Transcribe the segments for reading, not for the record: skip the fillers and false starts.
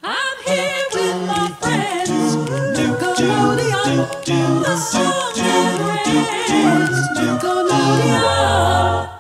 I'm here with my friends. Nickelodeon, the song never ends. Nickelodeon.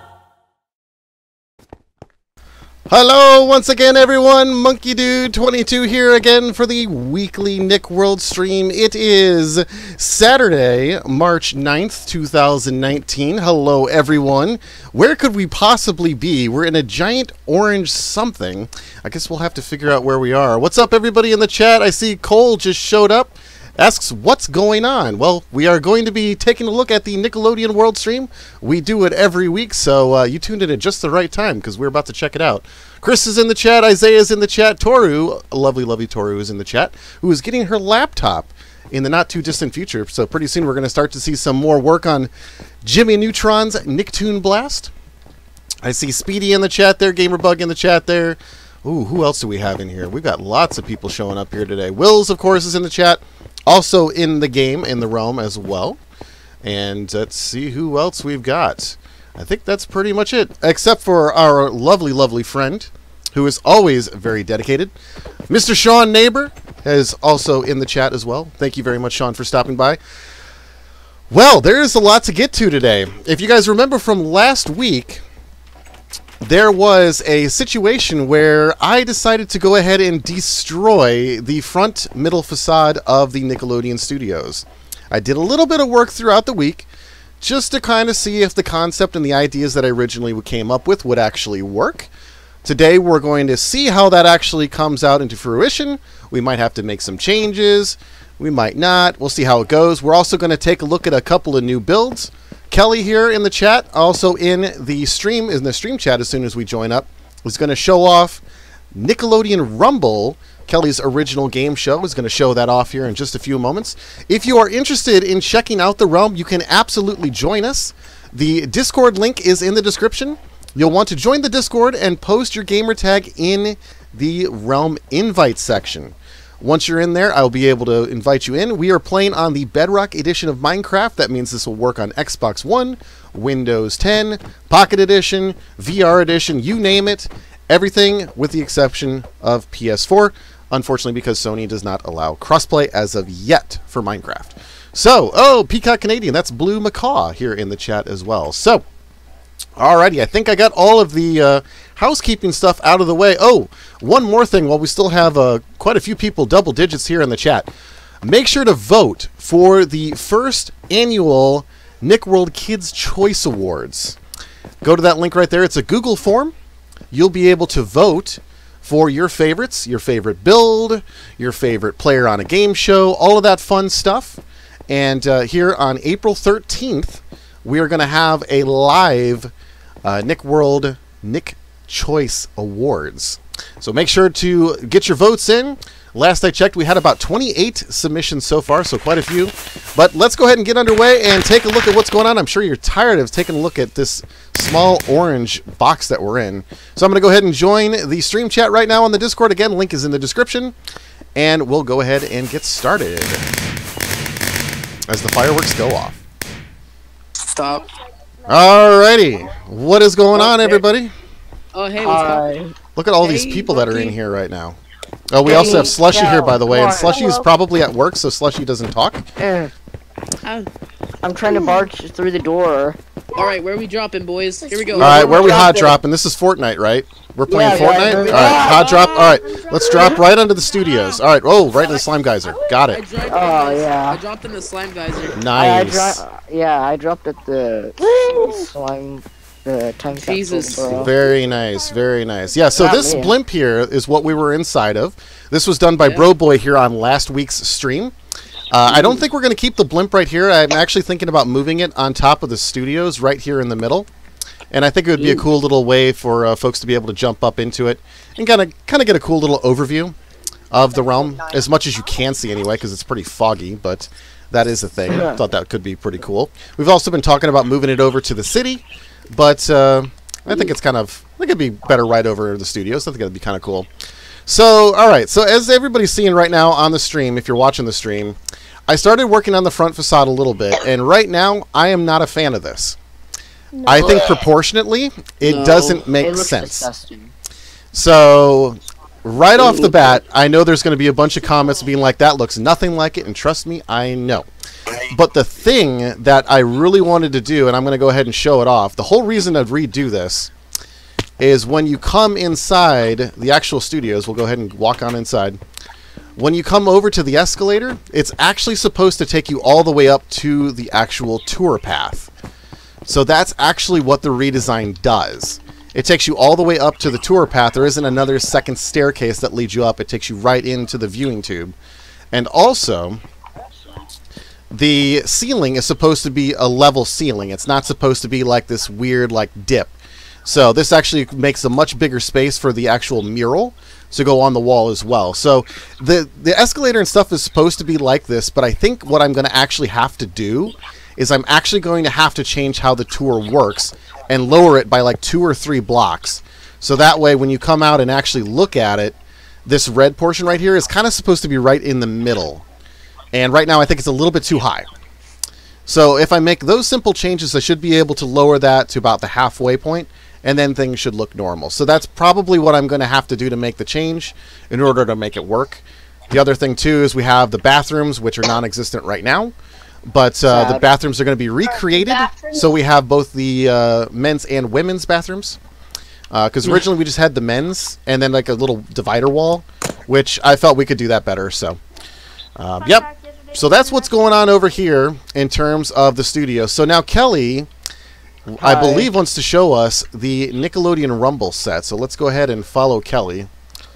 Hello once again, everyone. Monkey Dude 22 here again for the weekly Nick World stream. It is Saturday, March 9th, 2019. Hello, everyone. Where could we possibly be? We're in a giant orange something. I guess we'll have to figure out where we are. What's up, everybody in the chat? I see Cole just showed up. Asks, what's going on? Well, we are going to be taking a look at the Nickelodeon World Stream. We do it every week, so you tuned in at just the right time because we're about to check it out. Chris is in the chat. Isaiah's in the chat. Toru, lovely, lovely Toru is in the chat, who is getting her laptop in the not-too-distant future. So pretty soon we're going to start to see some more work on Jimmy Neutron's Nicktoon Blast. I see Speedy in the chat there, Gamerbug in the chat there. Ooh, who else do we have in here? We've got lots of people showing up here today. Wills, of course, is in the chat. Also in the game, in the realm as well. And let's see who else we've got. I think that's pretty much it. Except for our lovely, lovely friend, who is always very dedicated. Mr. Sean Neighbor is also in the chat as well. Thank you very much, Sean, for stopping by. Well, there is a lot to get to today. If you guys remember from last week, there was a situation where I decided to go ahead and destroy the front middle facade of the Nickelodeon Studios. I did a little bit of work throughout the week just to kind of see if the concept and the ideas that I originally came up with would actually work. Today we're going to see how that actually comes out into fruition. We might have to make some changes. We might not. We'll see how it goes. We're also going to take a look at a couple of new builds. Kelly here in the chat, also in the stream chat as soon as we join up, is going to show off Nickelodeon Rumble, Kelly's original game show. Is going to show that off here in just a few moments. If you are interested in checking out the realm, you can absolutely join us. The Discord link is in the description. You'll want to join the Discord and post your gamer tag in the realm invite section. Once you're in there, I'll be able to invite you in. We are playing on the Bedrock edition of Minecraft. That means this will work on Xbox One, Windows 10, Pocket Edition, VR Edition, you name it. Everything with the exception of PS4. Unfortunately, because Sony does not allow crossplay as of yet for Minecraft. So, oh, Peacock Canadian, that's Blue Macaw here in the chat as well. So, alrighty, I think I got all of the housekeeping stuff out of the way. Oh, one more thing while we still have quite a few people double digits here in the chat. Make sure to vote for the first annual Nick World Kids Choice Awards. Go to that link right there. It's a Google form. You'll be able to vote for your favorites, your favorite build, your favorite player on a game show, all of that fun stuff. And here on April 13th, we are going to have a live Nick World Nick Choice Awards. So make sure to get your votes in. Last I checked, we had about 28 submissions so far, so quite a few. But let's go ahead and get underway and take a look at what's going on. I'm sure you're tired of taking a look at this small orange box that we're in. So I'm going to go ahead and join the stream chat right now on the Discord. Again, link is in the description. And we'll go ahead and get started as the fireworks go off. Stop. Alrighty. What is going on, everybody? Oh, hey, what's up? Look at all these people that are in here right now. Oh, we also have Slushy here, by the way, and Slushy is probably at work, so Slushy doesn't talk. I'm trying to barge through the door. Alright, where are we dropping, boys? Here we go. Alright, where are we hot dropping? This is Fortnite, right? We're playing Fortnite? Alright, hot drop. Alright, let's drop right under the studios. Alright, oh, right in the slime geyser. Got it. I dropped in the slime geyser. Nice. I dropped at the slime. Time Jesus. Capsule, very nice, very nice. Yeah, so this blimp here is what we were inside of. This was done by Bro Boy here on last week's stream. I don't think we're going to keep the blimp right here. I'm actually thinking about moving it on top of the studios right here in the middle. And I think it would be a cool little way for folks to be able to jump up into it and kind of get a cool little overview of the realm, as much as you can see anyway, because it's pretty foggy, but that is a thing. I thought that could be pretty cool. We've also been talking about moving it over to the city. But I think it's I think it'd be better right over the studios. I think it'd be kind of cool. So, all right. So, as everybody's seeing right now on the stream, if you're watching the stream, I started working on the front facade a little bit, and right now, I am not a fan of this. No. I think proportionately, it doesn't make sense. Disgusting. So, right off the bat, I know there's going to be a bunch of comments being like, that looks nothing like it, and trust me, I know. But the thing that I really wanted to do, and I'm going to go ahead and show it off, the whole reason I'd redo this is when you come inside the actual studios, we'll go ahead and walk on inside. When you come over to the escalator, it's actually supposed to take you all the way up to the actual tour path. So that's actually what the redesign does. It takes you all the way up to the tour path. There isn't another second staircase that leads you up. It takes you right into the viewing tube. And also, the ceiling is supposed to be a level ceiling. It's not supposed to be like this weird like dip. So this actually makes a much bigger space for the actual mural to go on the wall as well. So the escalator and stuff is supposed to be like this, but I think what I'm going to actually have to do is I'm actually going to have to change how the tour works and lower it by like 2 or 3 blocks. So that way when you come out and actually look at it, this red portion right here is kind of supposed to be right in the middle. And right now I think it's a little bit too high. So if I make those simple changes, I should be able to lower that to about the halfway point, and then things should look normal. So that's probably what I'm going to have to do to make the change in order to make it work. The other thing, too, is we have the bathrooms, which are non-existent right now. But the bathrooms are going to be recreated. So we have both the men's and women's bathrooms. Because originally we just had the men's and then like a little divider wall, which I felt we could do that better. So, yep. So that's what's going on over here in terms of the studio. So now Kelly, I believe, wants to show us the Nickelodeon Rumble set. So let's go ahead and follow Kelly.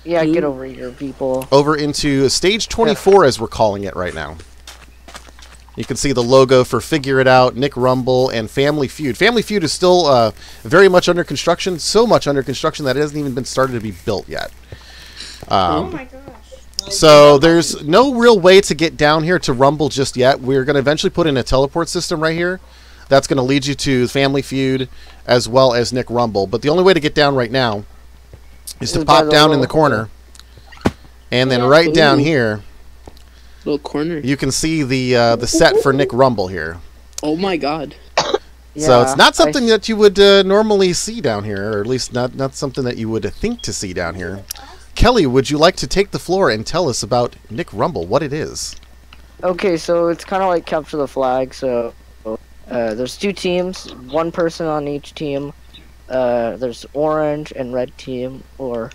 Yeah, get over here, people. Over into stage 24, as we're calling it right now. You can see the logo for Figure It Out, Nick Rumble, and Family Feud. Family Feud is still very much under construction. So much under construction that it hasn't even been started to be built yet. Oh my gosh. So there's no real way to get down here to Rumble just yet. We're going to eventually put in a teleport system right here. That's going to lead you to Family Feud as well as Nick Rumble. But the only way to get down right now is to pop down in the corner. And then right down here, Little corner. you can see the set for Nick Rumble here. Oh my god. So it's not something that you would normally see down here, or at least not something that you would think to see down here. Kelly, would you like to take the floor and tell us about Nick Rumble, what it is? Okay, so it's kind of like capture the flag. So there's 2 teams, 1 person on each team. There's orange and red team, or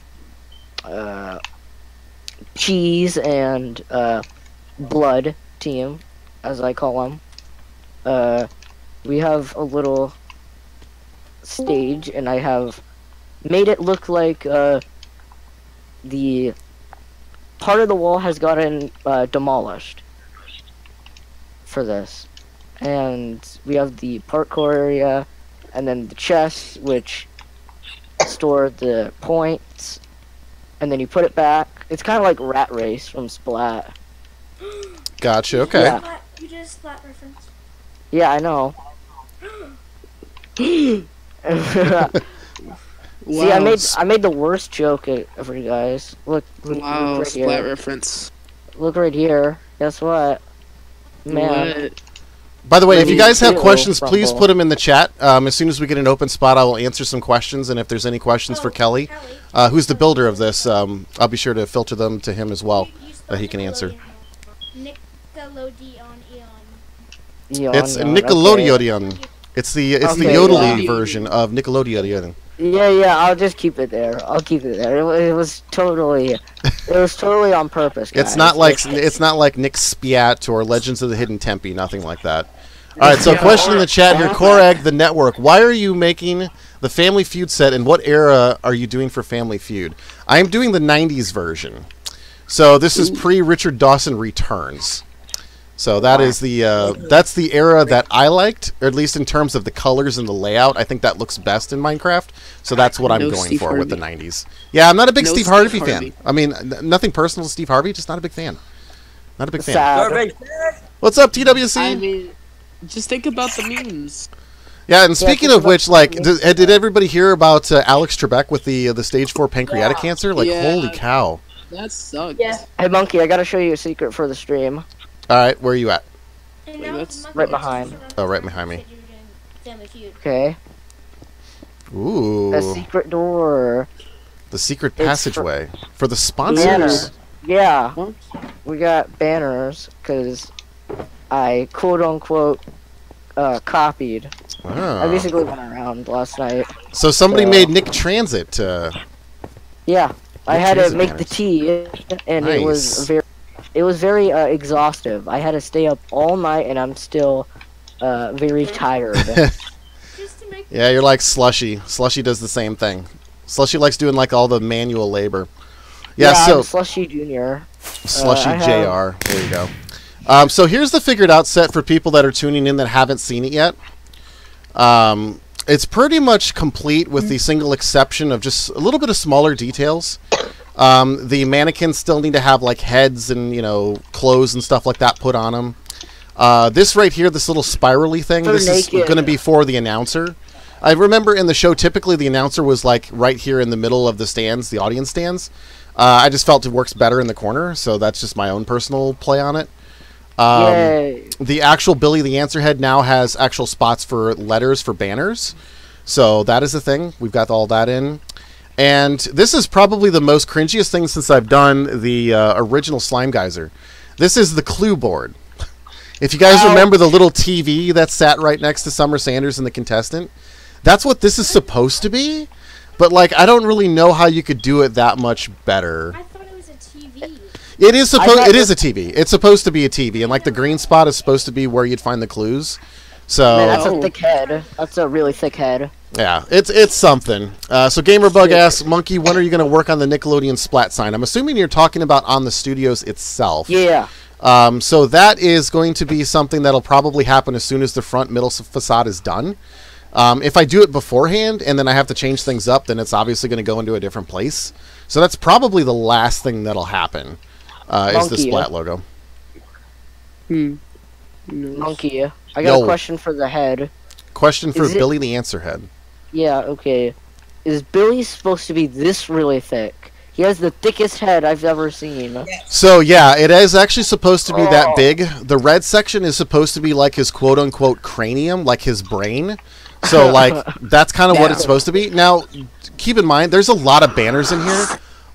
cheese and blood team, as I call them. We have a little stage, and I have made it look like the part of the wall has gotten demolished for this. And we have the parkour area, and then the chest, which store the points, and then you put it back. It's kind of like Rat Race from Splat. Gotcha, okay. Yeah. You did a Splat reference. Yeah, I know. See, I made the worst joke for you guys. Look Wow, right Splat here. reference. Look right here. Guess what? Man. What? By the way, if you guys have Rumble. questions, please put them in the chat. As soon as we get an open spot, I will answer some questions. And if there's any questions for Kelly, who's the builder of this, I'll be sure to filter them to him as well, that he can answer. Nickelodeon. It's Okay. Nickelodeon. It's the Okay, yodely version of Nickelodeon. Yeah, I'll just keep it there. I'll keep it there. It was totally on purpose, guys. It's not like Nick Spiat or Legends of the Hidden Tempe, nothing like that. All right, so question in the chat here, Korag the Network. Why are you making the Family Feud set, and what era are you doing for Family Feud? I am doing the 90s version. So this is pre-Richard Dawson Returns. So that is that's the era that I liked, or at least in terms of the colors and the layout. I think that looks best in Minecraft. So that's what I'm going for with the 90s. Yeah, I'm not a big Steve Harvey fan. I mean, nothing personal to Steve Harvey, just not a big fan. Not a big fan. Sad. What's up, TWC? I mean, just think about the memes. Yeah, and speaking of which, like, did everybody hear about Alex Trebek with the stage 4 pancreatic cancer? Like, holy cow. That sucks. Yeah. Hey, Monkey, I gotta show you a secret for the stream. All right, where are you at? Right behind. Oh, right behind me. Okay. Ooh. A secret door. The secret It's for- passageway for the sponsors. Banners. Yeah, What? we got banners because I quote unquote copied. I Oh. basically went around last night. So somebody So- made Nick Transit. Yeah, I Nick had to Transit make banners. the tea, and it Nice. was very exhaustive. I had to stay up all night, and I'm still very tired. Just to make Yeah, you're like Slushy. Slushy does the same thing. Slushy likes doing like all the manual labor. Yeah, so I'm Slushy Junior. Slushy I have- JR. There you go. So here's the figured out set for people that are tuning in that haven't seen it yet. It's pretty much complete with the single exception of just a little bit of smaller details. The mannequins still need to have like heads and clothes and stuff like that put on them. This right here, this little spirally thing, They're this is naked. going to be for the announcer. I remember in the show, typically the announcer was like right here in the middle of the stands, the audience stands. I just felt it works better in the corner, so that's just my own personal play on it. Yay! The actual Billy the Answer Head now has actual spots for letters for banners. So that is a thing. We've got all that in. And this is probably the most cringiest thing since I've done the original Slime Geyser. This is the clue board. If you guys remember the little TV that sat right next to Summer Sanders and the contestant, that's what this is supposed to be. But like, I don't really know how you could do it that much better. I thought it was a TV. It is supposed. had It is a TV. It's supposed to be a TV, and like the green spot is supposed to be where you'd find the clues. So Man, that's Oh. a thick head. That's a really thick head. yeah, it's something. So Gamerbug asks, Monkey, when are you going to work on the Nickelodeon splat sign? I'm assuming you're talking about on the studios itself. Yeah. So that is going to be something that'll probably happen as soon as the front middle facade is done. If I do it beforehand and then I have to change things up, then it's obviously going to go into a different place. So that's probably the last thing that'll happen, is the Monkey. splat logo. No. Monkey. I got Yo. a question for the head. Question for Is it- Billy the Answer Head. Yeah, okay. Is Billy supposed to be this really thick? He has the thickest head I've ever seen. So yeah, it is actually supposed to be that Oh. big. The red section is supposed to be like his quote-unquote cranium, like his brain. So like that's kind of what it's supposed to be. Now, keep in mind, there's a lot of banners in here.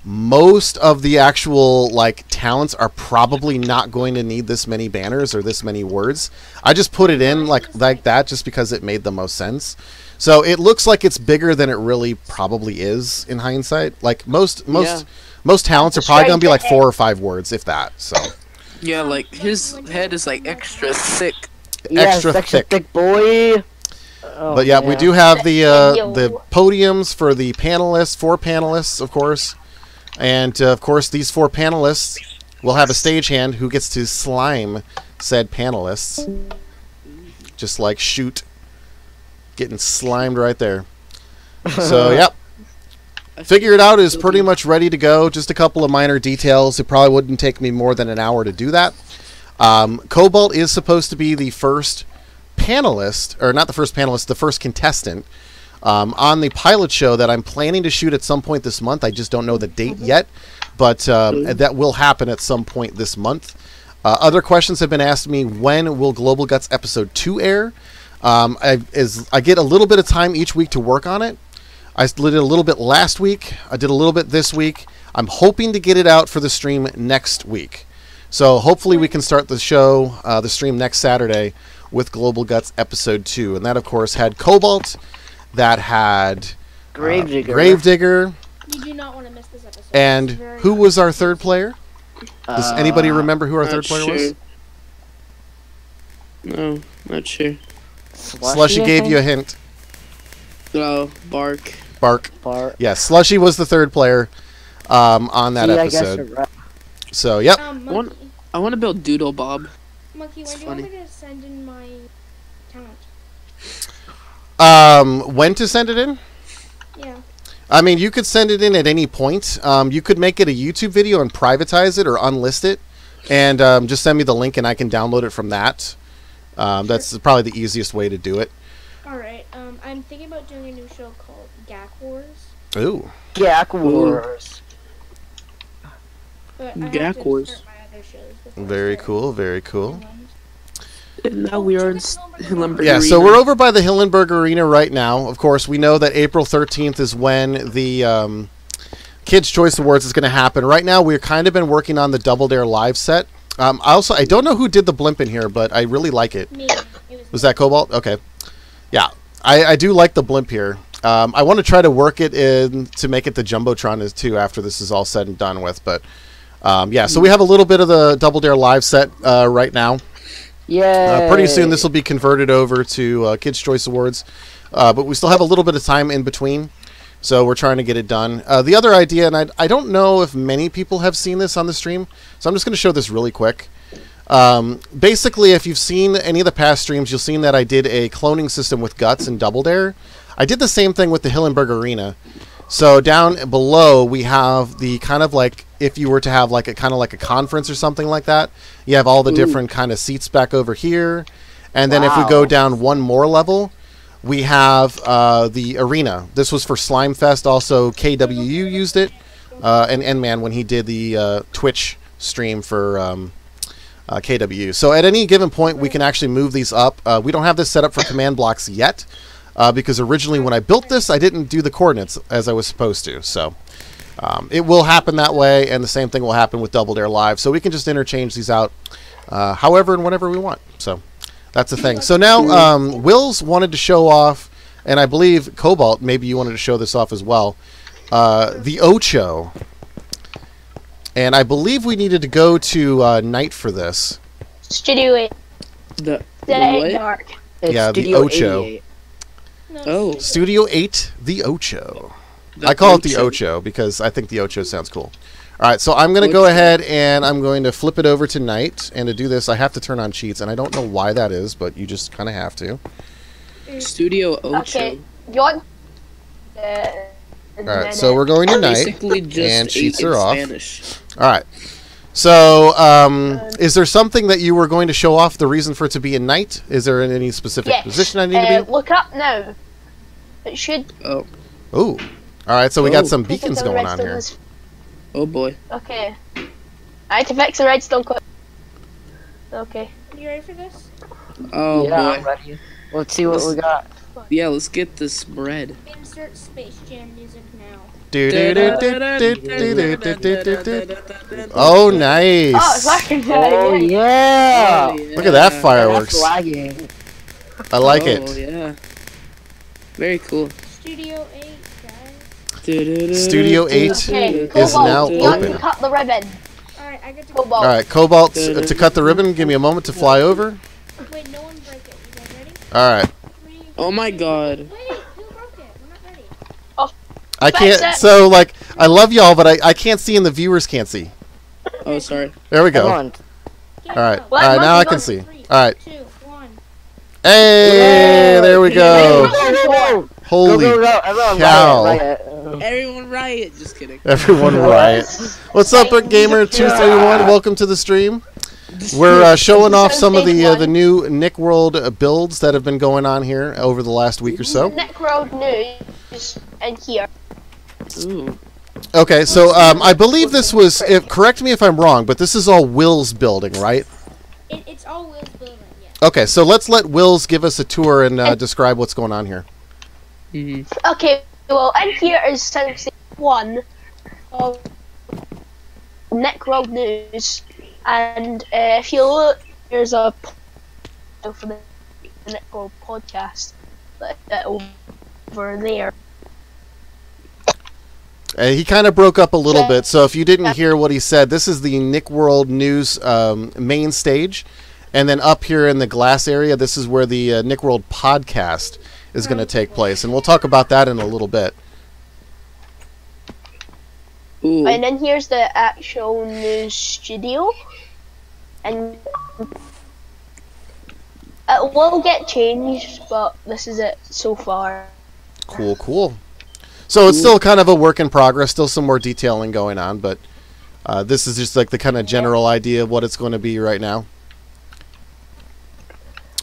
Most of the actual like talents are probably not going to need this many banners or this many words. I just put it in like that just because it made the most sense. So it looks like it's bigger than it really probably is in hindsight. Like most talents are probably going to be like 4 or 5 words, if that. So Yeah, like his head is like extra thick. Yes, Extra extra thick. thick boy. Oh, but yeah, we man. do have the podiums for the panelists, 4 panelists, of course. And of course, these 4 panelists will have a stagehand who gets to slime said panelists. Just like shoot. Getting slimed right there. So, yep. Figure It Out is pretty much ready to go. Just a couple of minor details. It probably wouldn't take me more than an hour to do that. Cobalt is supposed to be the first panelist, or not the first panelist, the first contestant on the pilot show that I'm planning to shoot at some point this month. I just don't know the date yet, but that will happen at some point this month. Other questions have been asked me, when will Global Guts Episode 2 air? I get a little bit of time each week to work on it. I did a little bit last week. I did a little bit this week. I'm hoping to get it out for the stream next week. So hopefully we can start the show, the stream next Saturday with Global Guts Episode 2. And that, of course, had Cobalt. That had Gravedigger. Gravedigger. You do not want to miss this episode. And It's very who was our third player? Does anybody remember who our Not third player sure. was? No, not sure. Slushy gave you a hint. Oh, Bark. Bark. part. Yeah, Slushy was the third player on that See, I guess episode. you're right. So, yep. Monkey, I want to build Doodle Bob. Monkey, It's when do you want funny. me to send in my talent? When to send it in? Yeah. I mean, you could send it in at any point. You could make it a YouTube video and privatize it or unlist it, and just send me the link and I can download it from that. That's probably the easiest way to do it. Alright, I'm thinking about doing a new show called Gak Wars. Ooh. Gak Wars. But I have Gak to Wars. start my other shows before I Very start cool, very the cool. ones. And now we are in Hillenburg Yeah, so Arena. we're over by the Hillenburg Arena right now. Of course, we know that April 13th is when Kids Choice Awards is going to happen. Right now, we've kind of been working on the Double Dare live set. I don't know who did the blimp in here, but I really like it. Me. Was that Cobalt? Okay. Yeah, I do like the blimp here. I want to try to work it in to make it the Jumbotron too after this is all said and done with. But yeah, so we have a little bit of the Double Dare live set right now. Yeah. Pretty soon this will be converted over to Kids Choice Awards. But we still have a little bit of time in between. So we're trying to get it done. The other idea, and I don't know if many people have seen this on the stream, so I'm just going to show this really quick. Basically, if you've seen any of the past streams, you'll see that I did a cloning system with Guts and Double Dare. I did the same thing with the Hillenberg Arena. So down below, we have the kind of like, if you were to have like a kind of like a conference or something like that, you have all the different kind of seats back over here. And then if we go down one more level, we have the arena. This was for Slime Fest. Also, KWU used it, and N-Man when he did the Twitch stream for KWU. So at any given point, we can actually move these up. We don't have this set up for command blocks yet, because originally when I built this, I didn't do the coordinates as I was supposed to. So it will happen that way, and the same thing will happen with Double Dare Live. So we can just interchange these out however and whenever we want. So that's the thing. So now Wills wanted to show off, and I believe Cobalt, maybe you wanted to show this off as well, the Ocho. And I believe we needed to go to Night for this. Studio 8. The Dead what? Dark. It's Yeah, the Studio Ocho. 88. No, Oh. Studio 8, the Ocho. The I call it the Ocho. Ocho because I think the Ocho sounds cool. All right, so I'm going to go ahead and I'm going to flip it over to Night. And to do this, I have to turn on cheats. And I don't know why that is, but you just kind of have to. Studio Ocho. Okay. You want? All right, so we're going to Night. Basically just and cheats in are off. Spanish. All right. So, is there something that you were going to show off, the reason for it to be in Night? Is there any specific Yes. position I need to be? Look up now. It should. Oh. Ooh. All right, so we got Oh. some beacons going on here. Oh boy. Okay. I had to fix the redstone quick. Okay. You ready for this? Oh Yeah, I'm boy. ready. Let's see what we got. Yeah, let's get this bread. Insert Space Jam music now. Oh, nice. Oh, it's working. Oh yeah! Look at that That's fireworks. lagging. I like Oh it. yeah. Very cool. Studio 8, guys. Studio 8 Okay, is now Cobalt, you want open. to cut the ribbon. Alright, I get to Cobalt. All right, Cobalt, to cut the ribbon, give me a moment to fly over. Wait, no one break it. You guys ready? All right. 3, Oh my god. Wait, who broke it? We're not ready. I Fix can't, it. so, like, I love y'all, but I can't see and the viewers can't see. Oh sorry. There we Come go. on. Okay, All right. go. All right, now I can Monkey, see. 3, All right. 2, 1. Hey, there we go. Go, Holy go, go. Everyone cow. riot. Everyone riot. Just kidding. Everyone riot. What's up, Gamer231? Welcome to the stream. We're showing off some of the new Nick World builds that have been going on here over the last week or so. Nick Road News in here. Ooh. Okay, so I believe this was, correct me if I'm wrong, but this is all Will's building, right? It's all Will's building, yes. Okay, so let's let Wills give us a tour and describe what's going on here. Okay, well, in here is section 1 of Nick Road News, and if you look, there's a for the Nick Road podcast over there. He kind of broke up a little bit, so if you didn't hear what he said, this is the Nick World News main stage, and then up here in the glass area, this is where the Nick World podcast is going to take place, and we'll talk about that in a little bit. Ooh. And then here's the actual news studio, and it will get changed, but this is it so far. Cool, cool. So it's still kind of a work in progress, still some more detailing going on, but this is just like the kind of general idea of what it's going to be right now.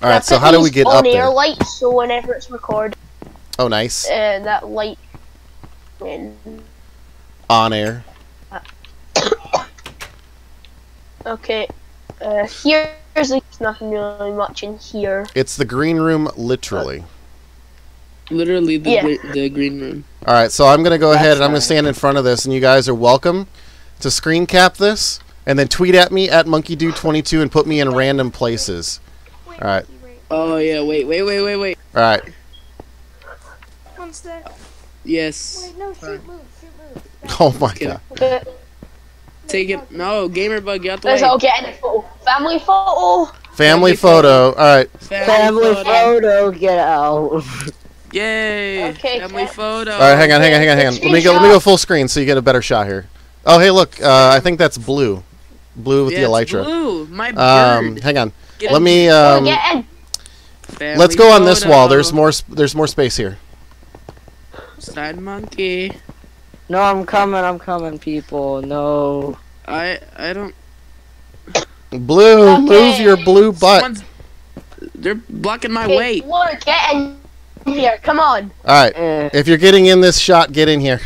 All right, so how do we get up on air there? lights, so whenever it's recorded, Oh, nice. that light. And, On air. okay, here's like nothing really much in here. It's the green room, literally. Literally the Yeah. the green room. All right, so I'm gonna go That's ahead and I'm gonna fine. stand in front of this, and you guys are welcome to screen cap this, and then tweet at me at monkeydude22 and put me in random places. Wait, All right. Wait. Oh yeah, wait. All right. One sec. Yes. Wait, no, Fine. shoot, move. Oh my Okay. god. Okay. Take it. No, gamer bug, get out the Let's way. all get in a photo. Family photo. Family Family photo. All right. Family photo, get out. Yay. Okay, Family okay. photo. All right, hang on. Let me go full screen so you get a better shot here. Oh, hey, look. I think that's blue. Blue with Yeah, the it's elytra. blue. My bird. Hang on. Get Let me. Get in. Family Let's go on this photo. wall. There's more. There's more space here. Side monkey. No, I'm coming, people. No. I don't. Blue, Okay. move your blue butt. Someone's- They're blocking my Okay, way. Look, get in here. Come on. All right. Eh. If you're getting in this shot, get in here.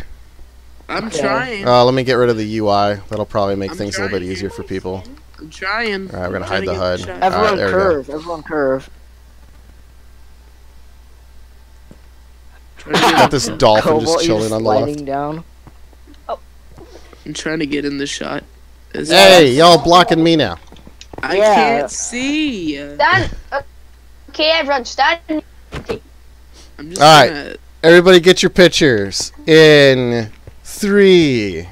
I'm Okay. trying. Let me get rid of the UI. That'll probably make I'm things a little bit trying. easier for people. I'm trying. All right, we're gonna I'm hide trying the to HUD. get shot. Everyone there we go. curve. Everyone curve. Trying to get- Got this dolphin Cobalt, just you're chilling on the left. sliding down. I'm trying to get in the shot. Hey, y'all blocking me now. I Yeah. can't see. Stand. Okay, everyone, stand. I'm just All right. gonna- Everybody get your pictures in 3,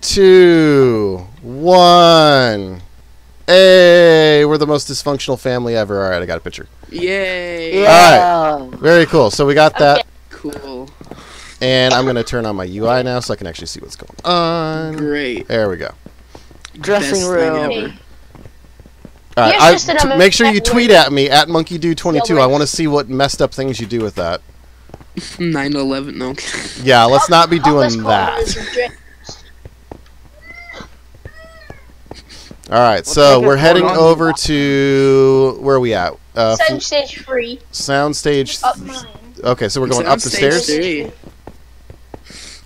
2, 1. Hey, we're the most dysfunctional family ever. All right, I got a picture. Yay. Yeah. Very cool. So we got that, Cool. and I'm gonna turn on my UI now so I can actually see what's going on. Great. There we go. Dressing Best thing room. ever. All right, Here's just an make sure you amazing- tweet at me at monkeydude22. I Celebrate. want to see what messed up things you do with that. 9/11. No. Yeah, let's not be Up this doing corner that. is a drink. All right, so take we're it heading on. over to where are we at? Sound stage 3. Soundstage. Up Mine. Okay, so we're going up the Soundstage stairs. 3.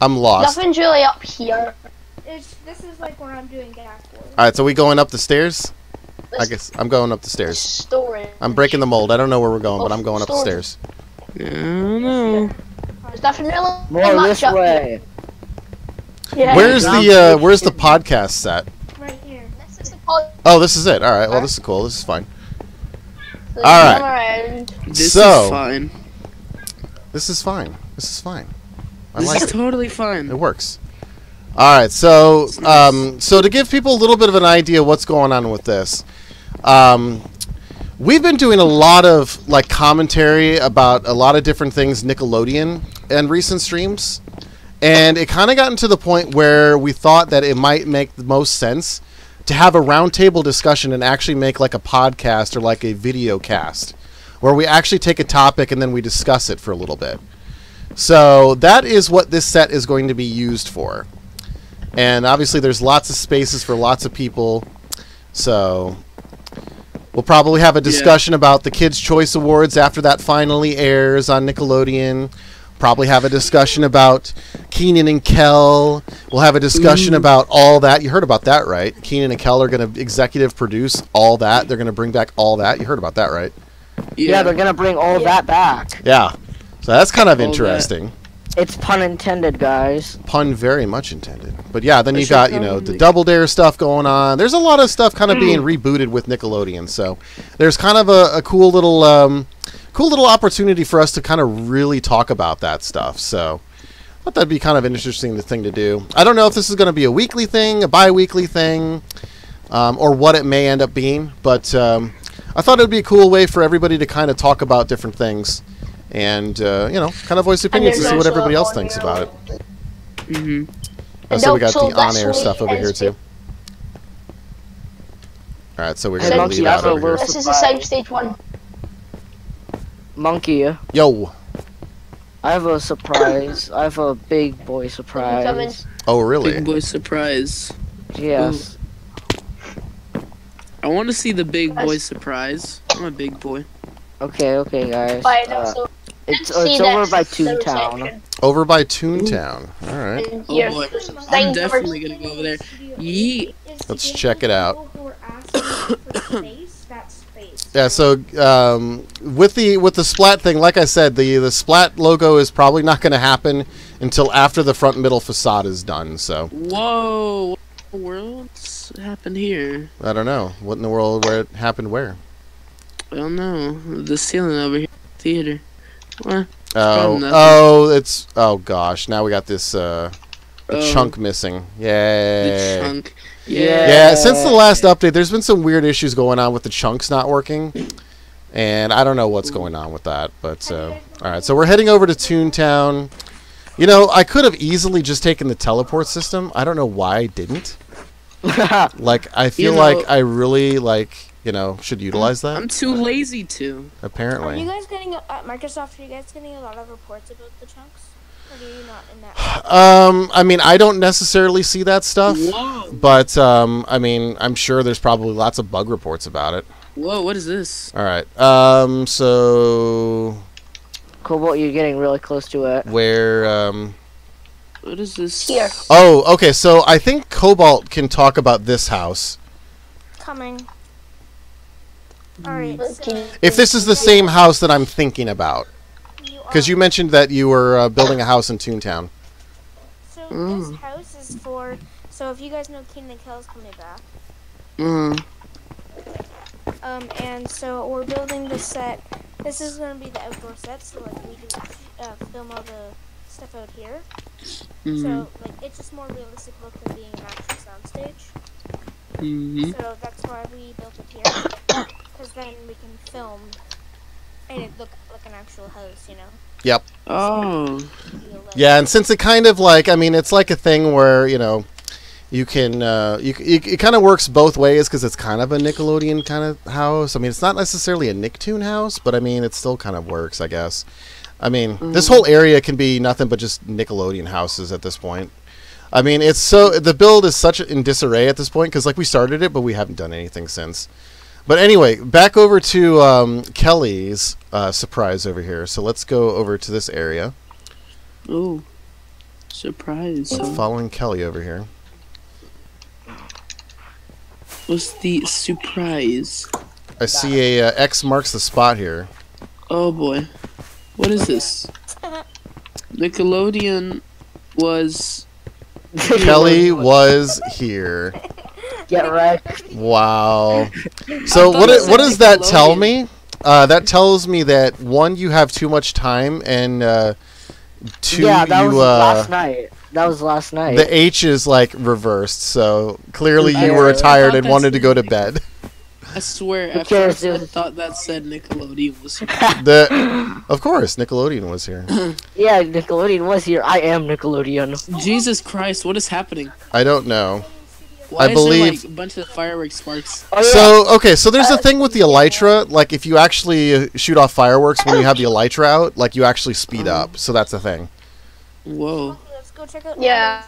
I'm lost. Nothing's really up here. This is like where I'm doing gas boilers. All right, so we going up the stairs? I Let's- guess I'm going up the stairs. Storage. I'm breaking the mold. I don't know where we're going, but I'm going up the Storage. stairs. I don't know. There's nothing really More much this up way. here. Yeah. Where's the podcast set? Right here. This is the pod- Oh, this is it. All right. Well, this is cool. This is fine. so All right. come around. This So- is fine. This is fine. This is fine. I This like is it. totally It fine. works. All right. So, so to give people a little bit of an idea what's going on with this, we've been doing a lot of like commentary about a lot of different things Nickelodeon and recent streams, and it kind of gotten to the point where we thought that it might make the most sense to have a roundtable discussion and actually make like a podcast or like a video cast where we actually take a topic and then we discuss it for a little bit. So that is what this set is going to be used for. And obviously there's lots of spaces for lots of people. So we'll probably have a discussion about the Kids' Choice Awards after that finally airs on Nickelodeon. Probably have a discussion about Keenan and Kel. We'll have a discussion about all that. You heard about that, right? Keenan and Kel are going to executive produce all that. They're going to bring back all that. You heard about that, right? Yeah, they're gonna bring all that back. Yeah. So that's kind of All that. interesting. It's pun intended, guys. Pun very much intended. But yeah, then I you should got, you know, the probably- Double Dare stuff going on. There's a lot of stuff kind of being rebooted with Nickelodeon. So there's kind of a cool little opportunity for us to kind of really talk about that stuff. So I thought that'd be kind of an interesting thing to do. I don't know if this is going to be a weekly thing, a bi-weekly thing, or what it may end up being. But I thought it would be a cool way for everybody to kind of talk about different things. And, you know, kind of voice opinions and there's see what also everybody else on thinks here. about it. Mm-hmm. Oh, so we got the also on-air this stuff week over here is- too. All right, so we're Hey, gonna Monkey, leave I out have a over here. little This is the sound stage 1. Monkey, Yo. I have a surprise. I have a big boy Coming. surprise. Oh, really? Big boy surprise. Yes. I want to see the big boy surprise. I'm a big boy. Okay, guys. Fine, also. It's See over this, by the Toontown. reception. Over by Toontown. All right. And Oh here, boy. there's some I'm signs over definitely gonna go over there. Yeet. Let's check it out. People who are asking for space, that space. Yeah, so with the Splat thing, like I said, the Splat logo is probably not going to happen until after the front middle facade is done. So. Whoa! What in the world's happened here? I don't know what in the world where it happened where. I don't know. The ceiling over here, theater. What? Oh gosh! Now we got this the chunk missing. Yay! The chunk. Yeah, since the last update, there's been some weird issues going on with the chunks not working, and I don't know what's going on with that. But all right, so we're heading over to Toontown. You know, I could have easily just taken the teleport system. I don't know why I didn't. Like, I feel like I really should utilize that. I'm too lazy to. Apparently. Are you guys getting at Microsoft? Are you guys getting a lot of reports about the chunks? Or are you not in that? I mean, I don't necessarily see that stuff. Whoa. But I mean, I'm sure there's probably lots of bug reports about it. Whoa! What is this? All right. So. Cobalt, you're getting really close to it. Where What is this? Here. Oh, okay. So I think Cobalt can talk about this house. Coming. Alright, If this is the same house that I'm thinking about. Because you mentioned that you were building a house in Toontown. So this house is for... So if you guys know Kingdom Kill's coming back. And so we're building the set. This is going to be the outdoor set, so like we can film all the stuff out here. So like it's just more realistic look than being an actual soundstage. So that's why we built it here, because then we can film and it look like an actual house, you know. Yep. Oh. Yeah, and since it kind of like, I mean, it's like a thing where, you know, you can, it kind of works both ways because it's kind of a Nickelodeon kind of house. I mean, it's not necessarily a Nicktoon house, but I mean, it still kind of works, I guess. I mean, this whole area can be nothing but just Nickelodeon houses at this point. I mean, it's so, the build is such in disarray at this point because, like, we started it, but we haven't done anything since. But anyway, back over to Kelly's surprise over here. So let's go over to this area. Ooh. Surprise. Following Kelly over here. What's the surprise? I see a X marks the spot here. Oh boy. What is this? Nickelodeon was... Kelly was here. Get wrecked. Wow. So what does that tell me? That tells me that, one, you have too much time, and two, yeah, that was last night. That was last night. The H is like reversed, so clearly you were tired and wanted to go to bed. I swear, at first I thought that said Nickelodeon was here. Of course, Nickelodeon was here. Yeah, Nickelodeon was here. I am Nickelodeon. Jesus Christ, what is happening? I don't know. Why I believe is there, like, a bunch of fireworks sparks? Oh, yeah. So, okay, so there's a thing with the elytra, like if you actually shoot off fireworks when you have the elytra out, like you actually speed up, so that's a thing. Whoa. Let's go check out. Yeah,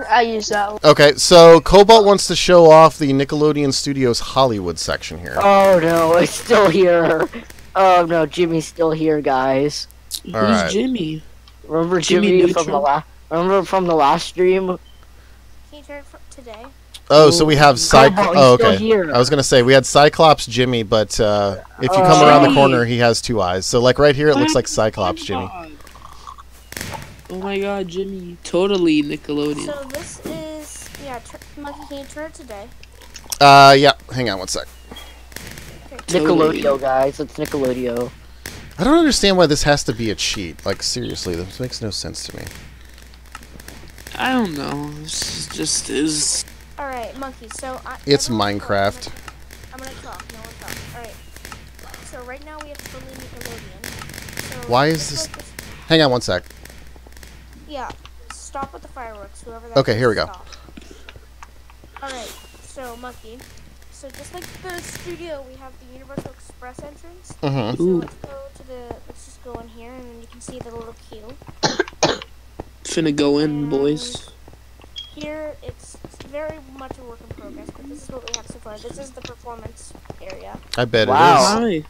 I use that one. Okay, so Cobalt wants to show off the Nickelodeon Studios Hollywood section here. Oh no, it's still here. Oh no, Jimmy's still here, guys. Who's right. Jimmy? Remember Jimmy Jimmy from the last stream? Can you turn it for today? Oh, so we have Cobalt, he's Oh, still okay. here. I was gonna say we had Cyclops Jimmy, but if you come around the corner, he has two eyes. So like right here, it looks like Cyclops Jimmy. Oh my God, Jimmy! Totally Nickelodeon. So this is Monkey. Can you turn it today? Yeah. Hang on one sec. Nickelodeon, guys. It's Nickelodeon. I don't understand why this has to be a cheat. Like seriously, this makes no sense to me. I don't know. This just is. All right, Monkey. So It's everyone Minecraft. I'm gonna talk. No one talk. All right. So right now we have fully Nickelodeon. So Why is just this- like Hang on one sec. Yeah. Stop with the fireworks. Whoever that. Okay, is, here we go. stop. All right. So Monkey. So just like the studio, we have the Universal Express entrance. Mm-hmm. So Ooh. let's just go in here, and then you can see the little queue. Finna go in, boys. Here, it's very much a work in progress, but this is what we have so far. This is the performance area, I bet Wow. it is.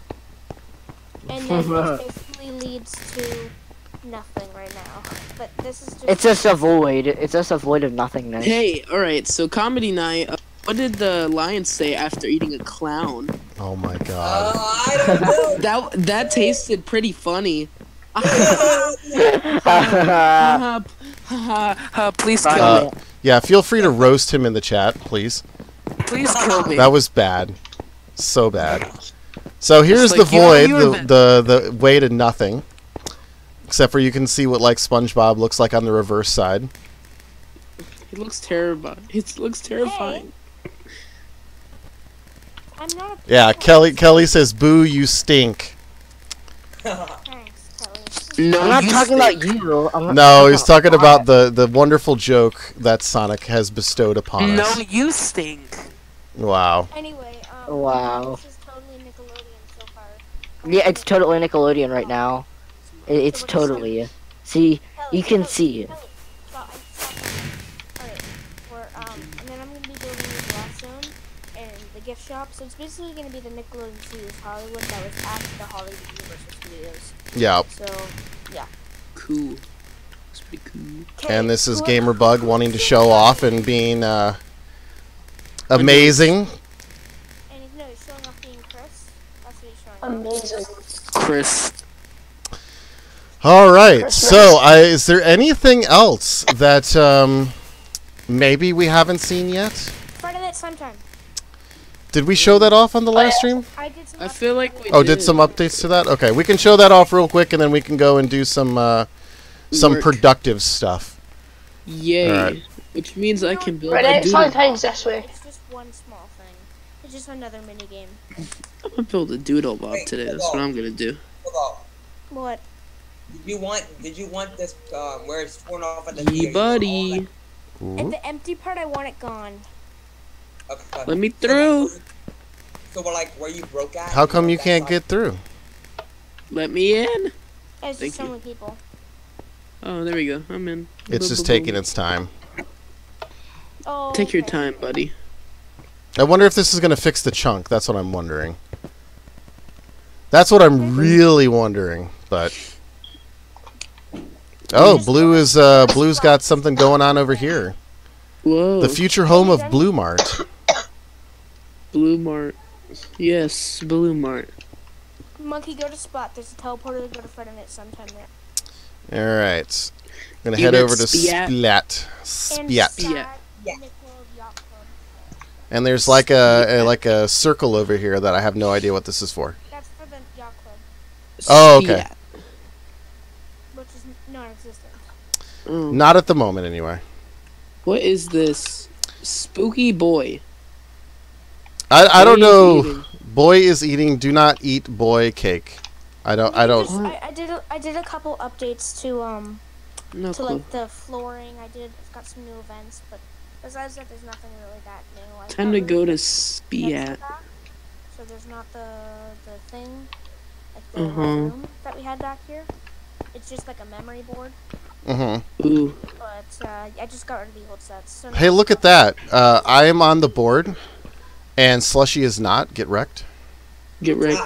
Hi. and then this basically leads to nothing right now. But this is just. It's just a void. It's just a void of nothingness. Hey, alright, so comedy night. What did the lion say after eating a clown? Oh my god. I don't know. That tasted pretty funny. Please kill me. Yeah, feel free to roast him in the chat, please. Please kill me. That was bad. So bad. So here's It's like, the void, the way to nothing. Except for you can see what like SpongeBob looks like on the reverse side. It looks terrible. It looks terrifying. I'm not a Yeah, Kelly says, "Boo, you stink." Thanks, Kelly. No, I'm not you talking stink. about you. I'm not No, he's talking about the wonderful joke that Sonic has bestowed upon No, us. you stink. Wow. Anyway, Wow. this is totally Nickelodeon so far. Yeah, it's totally Nickelodeon right now. It's So what totally. See, Kelly, you can Kelly, see. Kelly, stop, Alright, and then I'm gonna be building the glass zone and the gift shop. So it's basically gonna be the Nickelodeon Studios Hollywood that was at the Hollywood Universal Studios. Yeah. So, yeah. Cool. It's pretty cool. And this is GamerBug wanting to show off and being amazing. And no, he's showing off being Chris. That's what he's showing off. Amazing. Chris. All right. So, is there anything else that maybe we haven't seen yet? Friday night sometime. Did we show that off on the last stream? I did some I feel like we Oh, did some updates to that? Okay, we can show that off real quick, and then we can go and do some Work. productive stuff. Yay. Alright. Which means I can build Right, a it's doodle. sometimes this way. It's just one small thing. It's just another mini game. I'm gonna build a doodle bob Wait, today. hold That's what on. I'm gonna do. Hold What? on. Did you want this where it's torn off at the Yee buddy. At the empty part, I want it gone. Okay. Let me through. So we're like where you broke at. How come you broke can't that get through? Let me in. It's Thank just so you. many people. Oh, there we go. I'm in. It's just taking its time. Oh. Take your okay. time, buddy. I wonder if this is going to fix the chunk. That's what I'm wondering. That's what I'm really wondering. But oh, Blue's got something going on over here. Whoa. The future home of Blue Mart. Blue Mart. Yes, Blue Mart. Monkey, go to spot. There's a teleporter to go to Friday night sometime there. All right. I'm gonna You head got over to Spiat. Splat. And Spiat. Sad Yeah. Nick World Yacht Club. And there's like a circle over here that I have no idea what this is for. That's for the yacht club, Oh, okay. Spiat. which is non-existent. Oh. Not at the moment, anyway. What is this? Spooky boy. I don't Boy is know. eating. Boy is eating. Do not eat boy cake. I don't. I did a couple updates to No to clue. like the flooring. I've got some new events, but besides that, there's nothing really that new. I'm Time not to really go to next Spiat. that. So there's not the thing, like the room that we had back here. It's just like a memory board. Ooh. But I just got rid of the old sets. So Hey, look at that. I am on the board, and Slushy is not. Get wrecked. Get ready.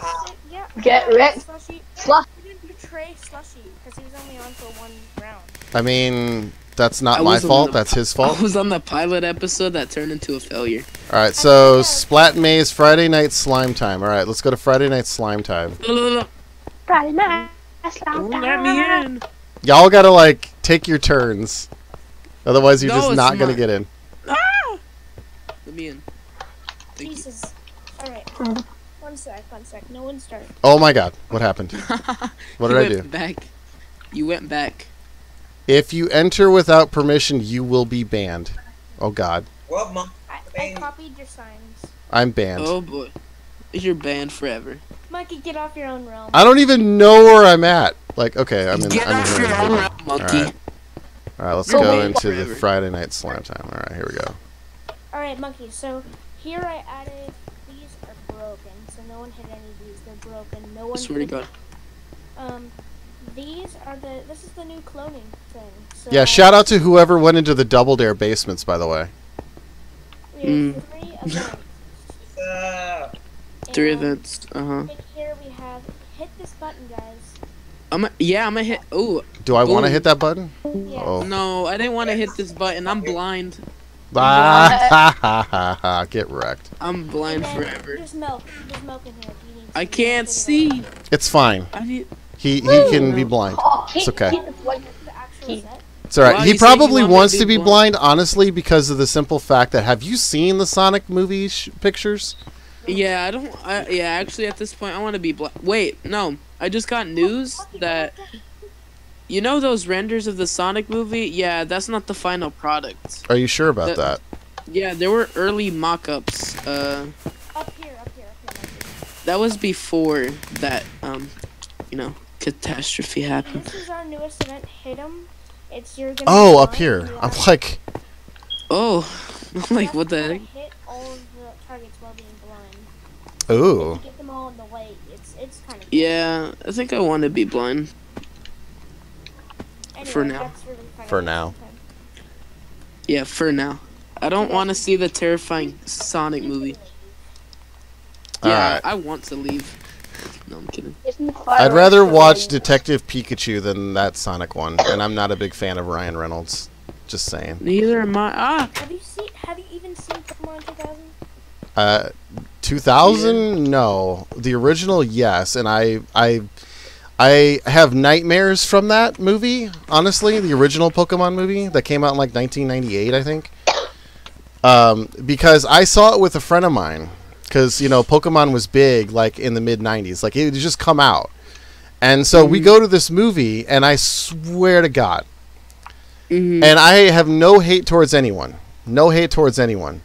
Yeah. Get wrecked. Slushy. Slush. We didn't betray Slushy because he was only on for one round. I mean, that's not I my was on fault. the- That's his I fault. was on the pilot episode that turned into a failure. All right. So Splat Maze Friday night slime time. All right. Let's go to Friday night slime time. Friday night. Don't let me in. Y'all gotta like take your turns. Otherwise, you're No, just it's not gonna mine. get in. Let me in. Thank you. Jesus. Alright. One sec. No one start. Oh my God! What happened? What did I You do? went back. You went back. If you enter without permission, you will be banned. Oh God, Well, Mom. I copied your signs. I'm banned. Oh boy. You're banned forever. Monkey, get off your own realm. I don't even know where I'm at. Like, okay, I'm in. Get I'm off here. your own realm, monkey. All right, let's You're go banned into the forever. Friday night slime time. All right, here we go. Alright, Monkey, so here I added, these are broken, so no one hit any of these, they're broken, no one I swear to hit- God. This is the new cloning thing, so Yeah, shout out to whoever went into the Double Dare basements, by the way. we have 3 events. Uh, 3 and events. right here we have, hit this button, guys. I'm gonna hit. Oh Do I want to Boom. hit that button? Yeah. Oh, no, I didn't want to hit this button. I'm blind. Ha ha ha ha! Get wrecked. I'm blind And then forever. There's milk. There's milk in here. If you need I some, can't take it see. away. It's fine. I need. He can be blind. Oh, It's okay. The actual set. It's all right. Wow, He you say you probably want me to wants be to be blind. blind, honestly, because of the simple fact that have you seen the Sonic movie pictures? Yeah, I don't. Yeah, actually, at this point, I want to be blind. Wait, no. I just got news that. You know those renders of the Sonic movie? Yeah, that's not the final product. Are you sure about that? Yeah, there were early mock-ups. Up here. That was before that, catastrophe happened. This is our newest event. Hit 'em. It's you're gonna. Oh, be up blind, here. and you I'm have- like, Oh, I'm like, you what the have to heck? Hit all of the targets while being blind. ooh. To get them all in the light. It's kind of. Yeah, I think I want to be blind. Anyway, for now. that's really funny. For now. Yeah, for now. I don't want to see the terrifying Sonic movie. Yeah, Alright. I want to leave. No, I'm kidding. I'd rather watch Detective Pikachu than that Sonic one, and I'm not a big fan of Ryan Reynolds. Just saying. Neither am I. Ah! Have you even seen Pokemon 2000? 2000? No. The original, yes, and I have nightmares from that movie. Honestly, the original Pokemon movie that came out in like 1998, I think. Because I saw it with a friend of mine. Because, Pokemon was big, like, in the mid-90s. Like, it had just come out. And so we go to this movie, and I swear to God. And I have no hate towards anyone. No hate towards anyone.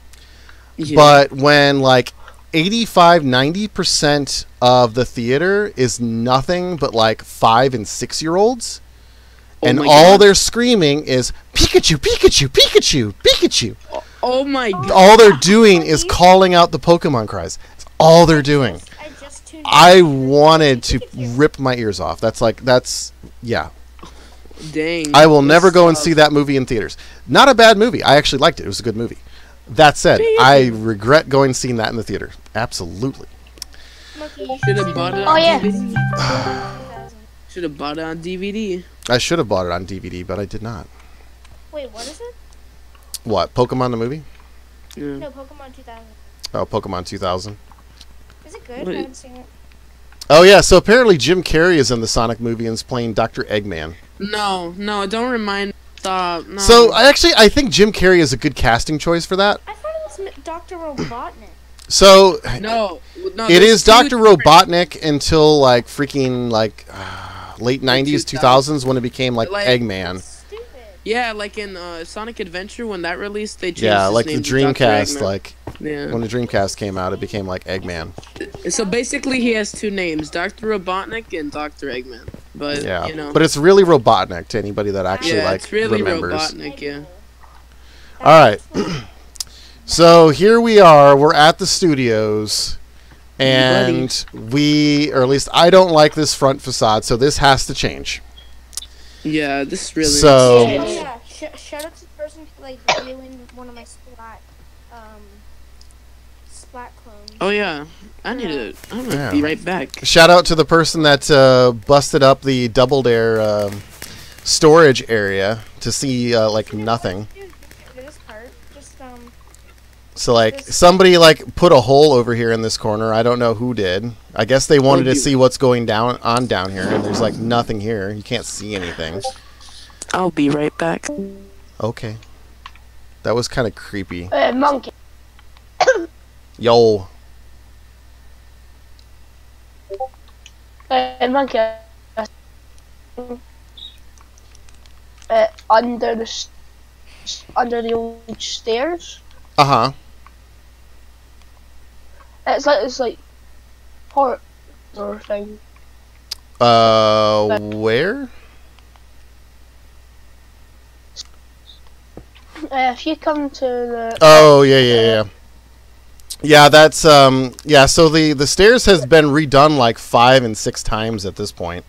Yeah. But when, like, 85-90% of the theater is nothing but, like, 5- and 6-year-olds. And my all God. they're screaming is, Pikachu, Pikachu, Pikachu, Pikachu. Oh my god. All they're doing is calling out the Pokemon cries. That's all they're doing. I just tuned I in. wanted to Pikachu. rip my ears off. Yeah. Dang. I will never This go and sucks. see that movie in theaters. Not a bad movie. I actually liked it. It was a good movie. That said, I regret going and seeing that in the theater. Absolutely. Monkey, you Should see have bought it Pokemon on Oh, yeah. DVD. 2000. Should have bought it on DVD. I should have bought it on DVD, but I did not. Wait, what is it? What? Pokemon the movie? Yeah. No, Pokemon 2000. Oh, Pokemon 2000. Is it good? Wait. I haven't seen it. Oh, yeah. So apparently Jim Carrey is in the Sonic movie and is playing Dr. Eggman. No, don't remind. Stop. No. So I think Jim Carrey is a good casting choice for that. I thought it was Dr. Robotnik. So No. it is Dr. Robotnik until like freaking like late 90s, 2000s when it became like Like- Eggman. Stupid. Yeah, like in Sonic Adventure when that released, they changed Yeah, his like the name to Dr. Dreamcast. Eggman. Like Yeah. when the Dreamcast came out, it became like Eggman. So basically, he has two names: Dr. Robotnik and Dr. Eggman. But Yeah, you know, but it's really Robotnik to anybody that actually yeah, like it's really remembers. Robotnik. Yeah. All right. So here we are. We're at the studios, and or at least I don't like this front facade, so this has to change. Yeah, this really. So- Oh, yeah. Shout out to the person who like ruined one of my splat clones. Oh yeah, I'm gonna Yeah. be right back. Shout out to the person that busted up the Double Dare storage area to see like nothing. Dude, this part, just So like somebody like put a hole over here in this corner. I don't know who did. I guess they wanted to see what's going down here, and there's like nothing here. You can't see anything. I'll be right back. Okay, that was kind of creepy. Monkey. Yo, Monkey. Under the old stairs. uh-huh. It's like this like port or thing. Where? If you come to the Oh, yeah. Yeah, that's yeah, so the stairs has been redone like 5 and 6 times at this point.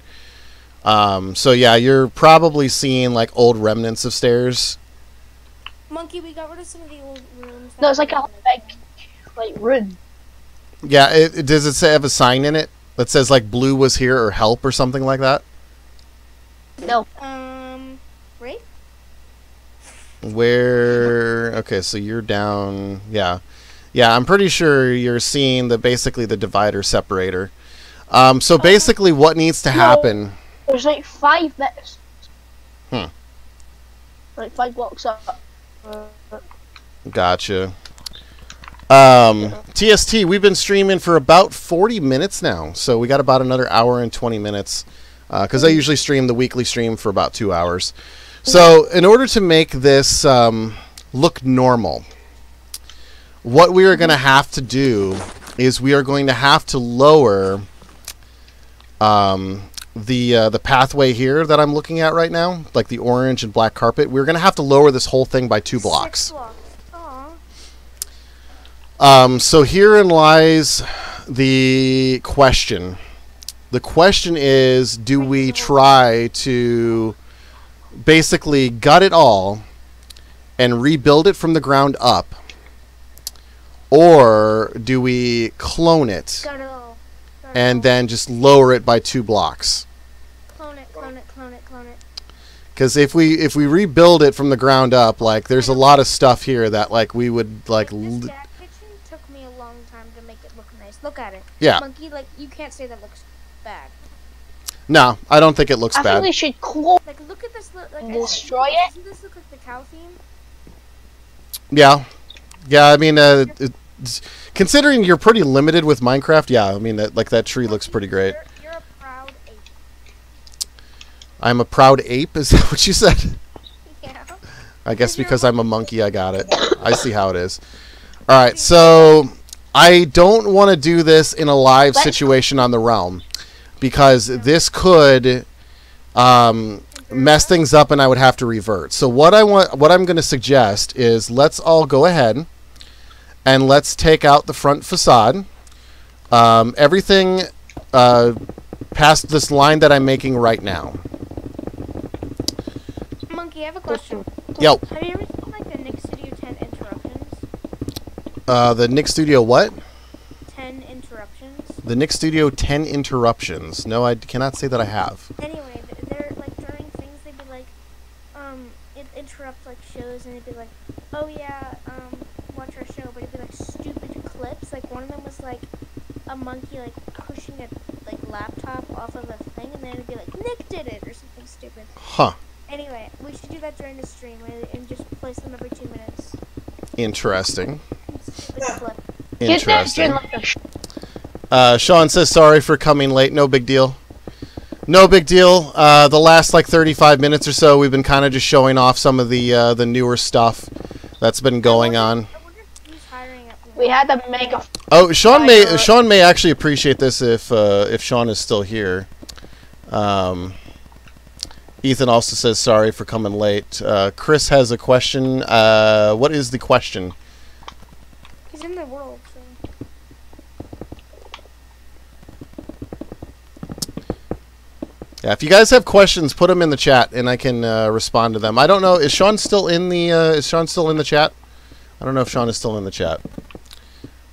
So yeah, you're probably seeing like old remnants of stairs. Monkey, we got rid of some of the old rooms. no, it's like a big like room. Yeah, does it have a sign in it that says like blue was here or help or something like that? No, Right? Where? Okay, so you're down. Yeah, yeah. I'm pretty sure you're seeing basically the divider separator. So basically, what needs to happen? There's like 5 bits. Hmm. Like 5 blocks up. Gotcha. TST, we've been streaming for about 40 minutes now, so we got about another hour and 20 minutes. Because I usually stream the weekly stream for about 2 hours. So in order to make this look normal, what we are going to have to do is we are going to have to lower the pathway here that I'm looking at right now, like the orange and black carpet. We're going to have to lower this whole thing by 2 blocks. 6 blocks. Aw. So herein lies the question. The question is, do we try to basically gut it all and rebuild it from the ground up, or do we clone it Got it all. and then just lower it by 2 blocks? Clone it, clone it, clone it, clone it. Because if we rebuild it from the ground up, like, there's a lot of stuff here that, like, we would like. This gas kitchen took me a long time to make it look nice. Look at it. Yeah. Monkey, like, you can't say that looks bad. No, I don't think it looks I bad. think we should close. Like, look at this. Like, Destroy it? Doesn't this look like the cow theme? Yeah, yeah. I mean, considering you're pretty limited with Minecraft, yeah. I mean, that tree looks pretty great. You're a proud ape. I'm a proud ape. Is that what you said? Yeah. I guess because I'm a monkey, I got it. I see how it is. All right, so I don't want to do this in a live situation on the realm, because this could mess things up, and I would have to revert. So what I'm going to suggest is let's all go ahead and let's take out the front facade. Everything past this line that I'm making right now. Monkey, I have a question. Yo. Have you ever seen, like, the Nick Studio 10 interruptions? The Nick Studio what? 10 interruptions? The Nick Studio 10 interruptions. No, I cannot say that I have. Anyway, they're like during things they'd be like, it interrupt like shows and it'd be like, oh yeah, watch our show, but it'd be like stupid clips. Like one of them was like a monkey like pushing a like laptop off of a thing, and then it'd be like Nick did it or something stupid. Huh. Anyway, we should do that during the stream and just place them every 2 minutes. Interesting. Stupid clip. Get that Interesting. during like a Sean says sorry for coming late. No big deal. No big deal. The last like 35 minutes or so, we've been kind of just showing off some of the newer stuff that's been going on. I wonder who's hiring up. We had to make a. Oh, Sean may actually appreciate this if Sean is still here. Ethan also says sorry for coming late. Chris has a question. What is the question? He's in the world, so. Yeah, if you guys have questions, put them in the chat, and I can respond to them. I don't know. Is Sean still in the? Is Sean still in the chat? I don't know if Sean is still in the chat.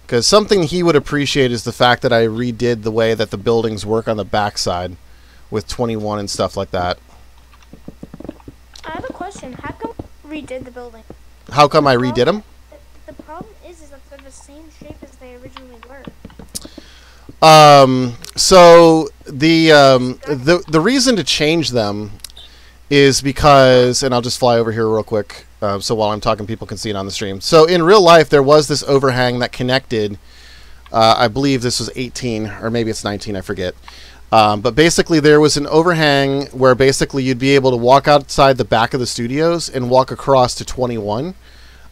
Because something he would appreciate is the fact that I redid the way that the buildings work on the backside, with 21 and stuff like that. I have a question. How come we redid the building? How come I redid them? The problem is that they're the same shape as they originally were. So the reason to change them is because, and I'll just fly over here real quick, so while I'm talking, people can see it on the stream. So in real life, there was this overhang that connected. I believe this was 18, or maybe it's 19. I forget. But basically, there was an overhang where basically you'd be able to walk outside the back of the studios and walk across to 21.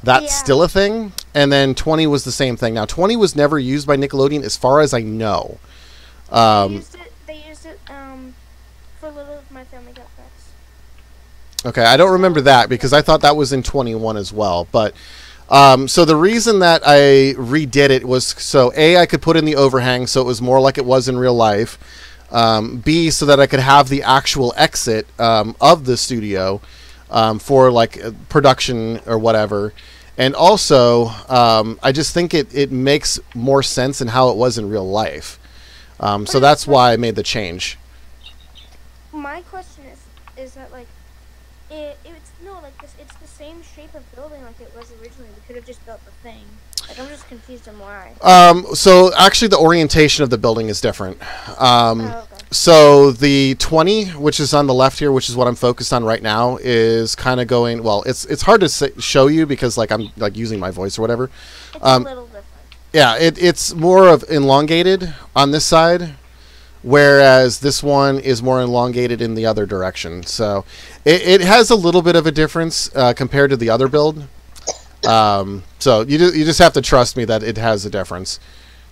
That's still a thing. And then 20 was the same thing. Now, 20 was never used by Nickelodeon as far as I know. They used it for Little of My Family Got Facts. Okay, I don't remember that because I thought that was in 21 as well. But so the reason that I redid it was so A, I could put in the overhang so it was more like it was in real life. B, so that I could have the actual exit of the studio for like production or whatever. And also, I just think it makes more sense in how it was in real life. So that's why I made the change. My question is that like, It's no like this. It's the same shape of building like it was originally. We could have just built the thing. Like I'm just confused on why. So actually, the orientation of the building is different. Okay. So the 20, which is on the left here, which is what I'm focused on right now, is kind of going. Well, it's hard to show you because like I'm like using my voice or whatever. It's a little different. Yeah, it's more of elongated on this side, whereas this one is more elongated in the other direction. So it has a little bit of a difference compared to the other build. So you just have to trust me that it has a difference.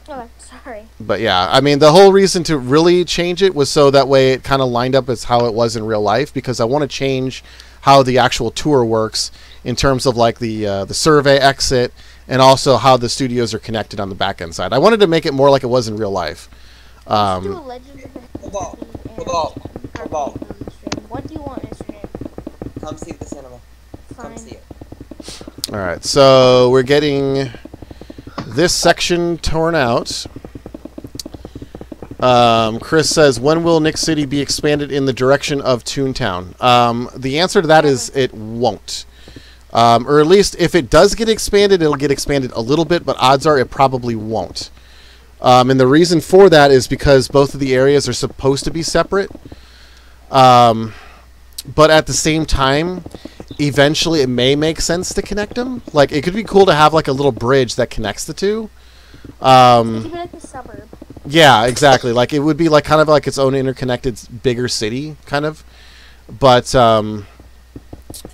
Oh, sorry. But yeah, I mean, the whole reason to really change it was so that way it kind of lined up as how it was in real life, because I want to change how the actual tour works in terms of like the survey exit and also how the studios are connected on the back end side. I wanted to make it more like it was in real life. Do a Legends of the Football. Happy Football. and Football. arcade stream. What do you want, Mr. Nick? Come see the cinema. Come Fine. see it. All right, so we're getting this section torn out. Chris says, when will Nick City be expanded in the direction of Toontown? The answer to that is it won't. Or at least if it does get expanded, it'll get expanded a little bit, but odds are it probably won't. And the reason for that is because both of the areas are supposed to be separate. But at the same time, eventually it may make sense to connect them. Like, it could be cool to have like a little bridge that connects the two. It could be like the suburb. Yeah, exactly. Like, it would be like kind of like its own interconnected bigger city, kind of. But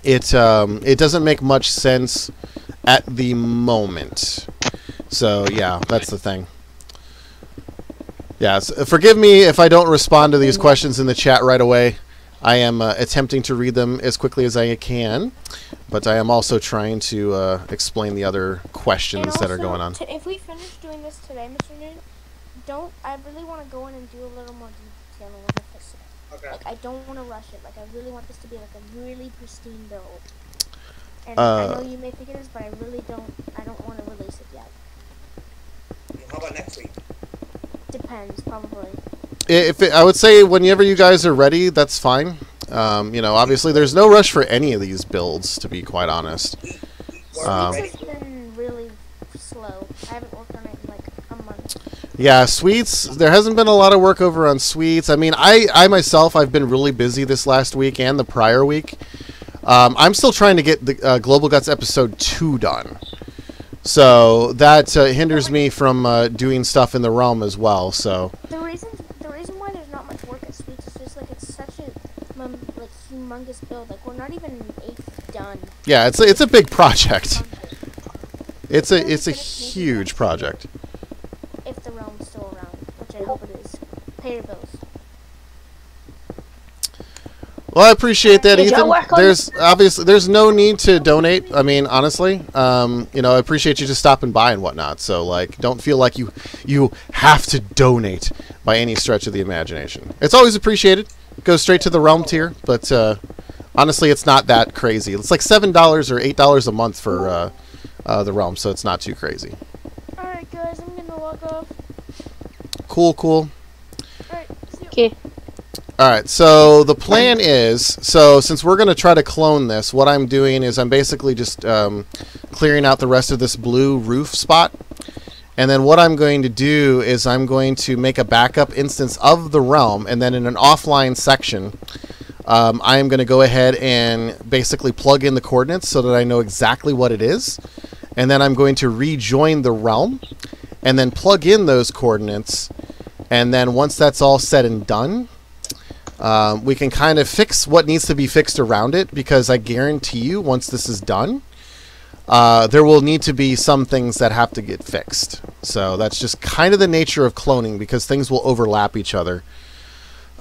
it doesn't make much sense at the moment. So yeah, that's the thing. Yeah, so forgive me if I don't respond to these questions in the chat right away. I am attempting to read them as quickly as I can, but I am also trying to explain the other questions that are going on. If we finish doing this today, Mr. Noon, I really want to go in and do a little more detailing with the facade. Okay. Like, I don't want to rush it. Like, I really want this to be like a really pristine build. And I know you may think it is, but I don't want to release it yet. How about next week? Depends, probably. I would say whenever you guys are ready, that's fine. You know, obviously there's no rush for any of these builds, to be quite honest. Sweets has been really slow. I haven't worked on it in like a month. Yeah, Sweets, there hasn't been a lot of work over on Sweets. I mean, I myself, I've been really busy this last week and the prior week. I'm still trying to get the Global Guts episode 2 done. So that hinders me from doing stuff in the realm as well. So The reason why there's not much work at Sweets is just like it's such a humongous build. Like, we're not even an eighth done. yeah, it's a big project. It's a huge project. If the realm's still around, which I hope it is. Pay your bills. Well, I appreciate that, Did y'all Ethan. work on There's no need to donate. I mean, honestly, you know, I appreciate you just stopping by and whatnot. So, like, don't feel like you have to donate by any stretch of the imagination. It's always appreciated. It goes straight to the realm tier, but honestly, it's not that crazy. It's like $7 or $8 a month for the realm, so it's not too crazy. All right, guys, I'm gonna log off. Cool. All right, see you. Okay. All right, so the plan is, since we're going to try to clone this, what I'm doing is I'm basically just clearing out the rest of this blue roof spot. And then what I'm going to do is I'm going to make a backup instance of the realm, and then in an offline section, I am going to go ahead and basically plug in the coordinates so that I know exactly what it is. And then I'm going to rejoin the realm, and then plug in those coordinates. And then once that's all said and done, we can kind of fix what needs to be fixed around it, because I guarantee you once this is done, there will need to be some things that have to get fixed. So that's just kind of the nature of cloning, because things will overlap each other.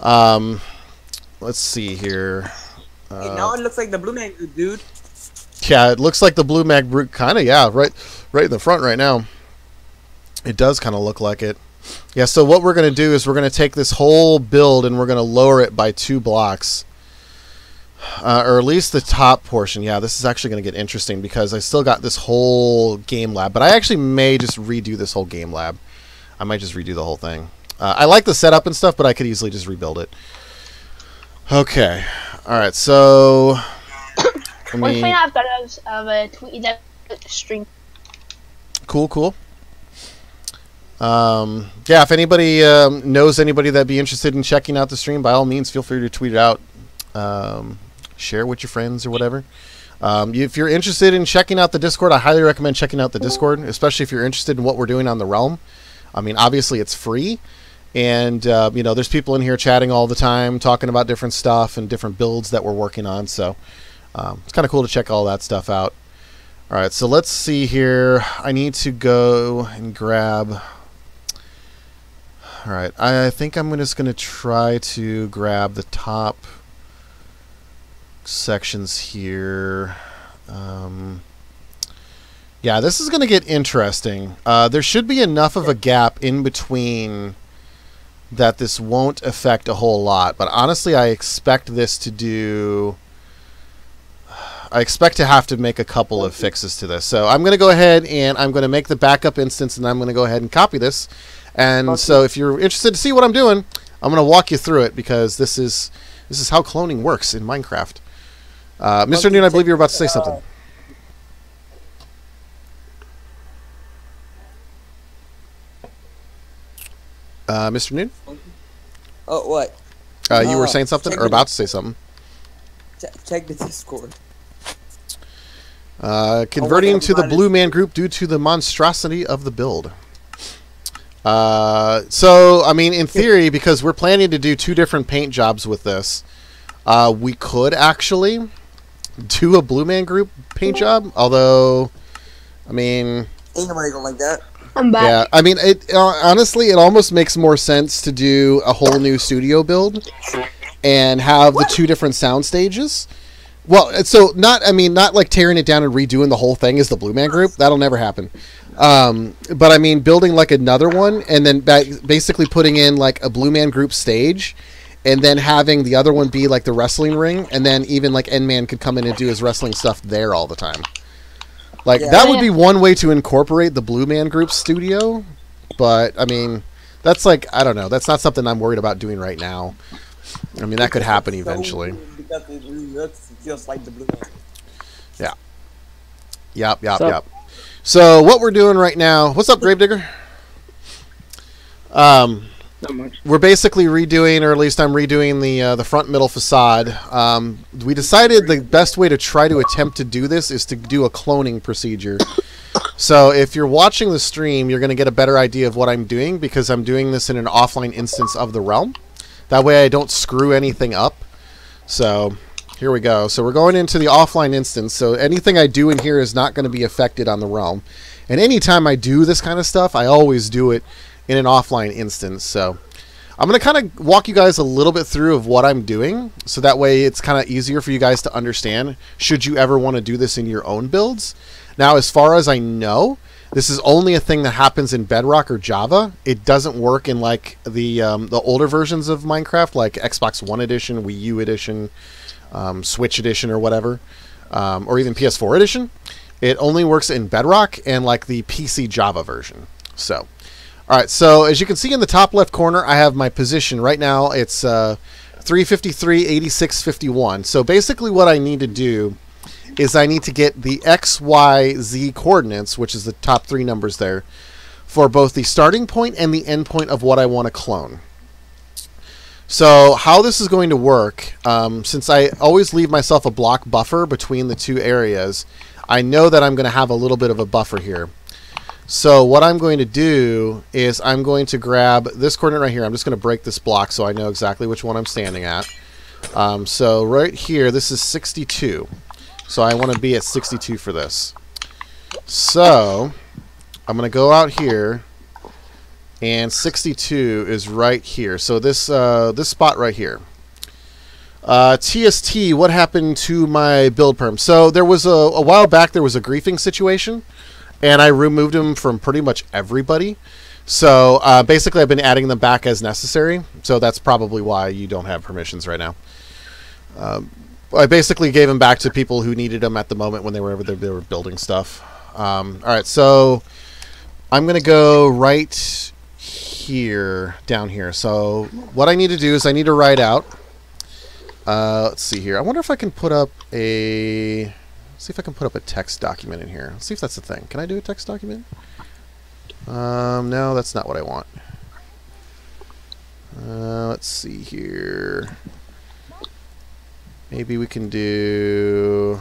Let's see here. Hey, now it looks like the Blue Man Group, dude. Yeah, it looks like the Blue Mag Brute, kind of, yeah, right in the front right now. It does kind of look like it. Yeah, so what we're going to do is we're going to take this whole build and we're going to lower it by 2 blocks. Or at least the top portion. Yeah, this is actually going to get interesting because I still got this whole game lab. But I actually may just redo this whole game lab. I might just redo the whole thing. I like the setup and stuff, but I could easily just rebuild it. Okay. Alright, so One mean, thing I've thought of tweeted out the stream. cool. Yeah, if anybody knows anybody that'd be interested in checking out the stream, by all means, feel free to tweet it out. Share with your friends or whatever. If you're interested in checking out the Discord, I highly recommend checking out the Discord, especially if you're interested in what we're doing on the Realm. I mean, obviously it's free, and you know, there's people in here chatting all the time, talking about different stuff and different builds that we're working on. So it's kind of cool to check all that stuff out. All right, so let's see here. I need to go and grab. All right, I think I'm just going to try to grab the top sections here. Yeah, this is going to get interesting. There should be enough of a gap in between that this won't affect a whole lot. But honestly, I expect this to do... I expect to have to make a couple of fixes to this. So I'm going to go ahead and I'm going to make the backup instance, and I'm going to go ahead and copy this. And so if you're interested to see what I'm doing, I'm going to walk you through it, because this is how cloning works in Minecraft. Mr. Noon, I believe you were about to say something. Mr. Noon? Oh, what? You were saying something, or about to say something? Check the Discord. Converting to the Blue Man group due to the monstrosity of the build. So, I mean, in theory, because we're planning to do 2 different paint jobs with this, we could actually do a Blue Man group paint job. Although, I mean... Ain't nobody gonna like that. I'm back. Yeah, I mean, it honestly, it almost makes more sense to do a whole new studio build and have the 2 different sound stages. Well, so not like tearing it down and redoing the whole thing as the Blue Man group. That'll never happen. But I mean, building like another one and then basically putting in like a Blue Man group stage, and then having the other one be like the wrestling ring, and then even like N-Man could come in and do his wrestling stuff there all the time. Like, Yeah. that would be one way to incorporate the Blue Man Group studio, but, I mean, that's like, I don't know, that's not something I'm worried about doing right now. I mean, that could happen eventually. Because it really looks just like the Blue Man. Yeah. Yep. So, what we're doing right now... What's up, Gravedigger? Not much. We're basically redoing, or at least I'm redoing the front middle facade. We decided the best way to try to attempt to do this is to do a cloning procedure. So if you're watching the stream, you're going to get a better idea of what I'm doing, because I'm doing this in an offline instance of the realm. That way I don't screw anything up. So here we go. So we're going into the offline instance. So anything I do in here is not going to be affected on the realm. And anytime I do this kind of stuff, I always do it in an offline instance. So I'm going to kind of walk you guys a little bit through of what I'm doing, so that way it's kind of easier for you guys to understand should you ever want to do this in your own builds. Now, as far as I know, this is only a thing that happens in Bedrock or Java. It doesn't work in like the older versions of Minecraft, like Xbox One Edition, Wii U Edition, Switch Edition, or whatever, or even PS4 Edition. It only works in Bedrock and like the PC Java version. So, all right. So as you can see in the top left corner, I have my position right now. It's 353, 86, 51. So basically, what I need to do is I need to get the X, Y, Z coordinates, which is the top 3 numbers there, for both the starting point and the end point of what I want to clone. So how this is going to work, since I always leave myself a block buffer between the 2 areas, I know that I'm going to have a little bit of a buffer here. So what I'm going to do is I'm going to grab this coordinate right here. I'm just going to break this block so I know exactly which one I'm standing at. So right here, this is 62. So I want to be at 62 for this. So I'm going to go out here, and 62 is right here. So this this spot right here. TST, what happened to my build perm? So there was a while back, there was a griefing situation, and I removed them from pretty much everybody. So basically I've been adding them back as necessary. So that's probably why you don't have permissions right now. I basically gave them back to people who needed them at the moment when they were building stuff. All right, so I'm going to go right here, down here. So what I need to do is I need to write out. Let's see here. I wonder if I can put up a... see if I can put up a text document in here. Let's see if that's a thing. Can I do a text document? No, that's not what I want. Let's see here. Maybe we can do...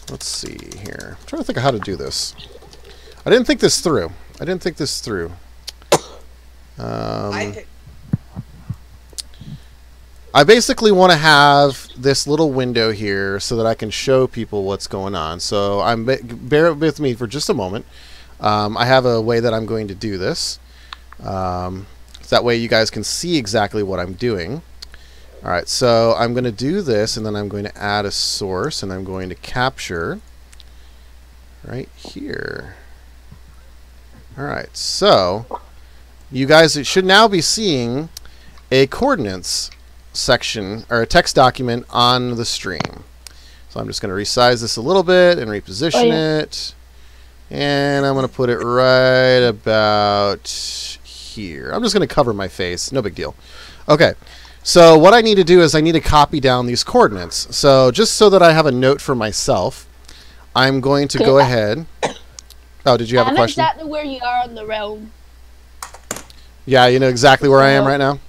Let's see here. I'm trying to think of how to do this. I didn't think this through. I basically want to have this little window here so that I can show people what's going on. So bear with me for just a moment. I have a way that I'm going to do this. So that way you guys can see exactly what I'm doing. Alright, so I'm going to do this, and then I'm going to add a source, and I'm going to capture right here. Alright, so you guys should now be seeing a coordinates section, or a text document on the stream. So I'm just going to resize this a little bit and reposition it. And I'm going to put it right about here. I'm just going to cover my face. No big deal. Okay. So what I need to do is I need to copy down these coordinates. So just so that I have a note for myself, I'm going to go ahead. Oh, did you have a question? I'm exactly where you are on the realm. Yeah, you know exactly where I am right now?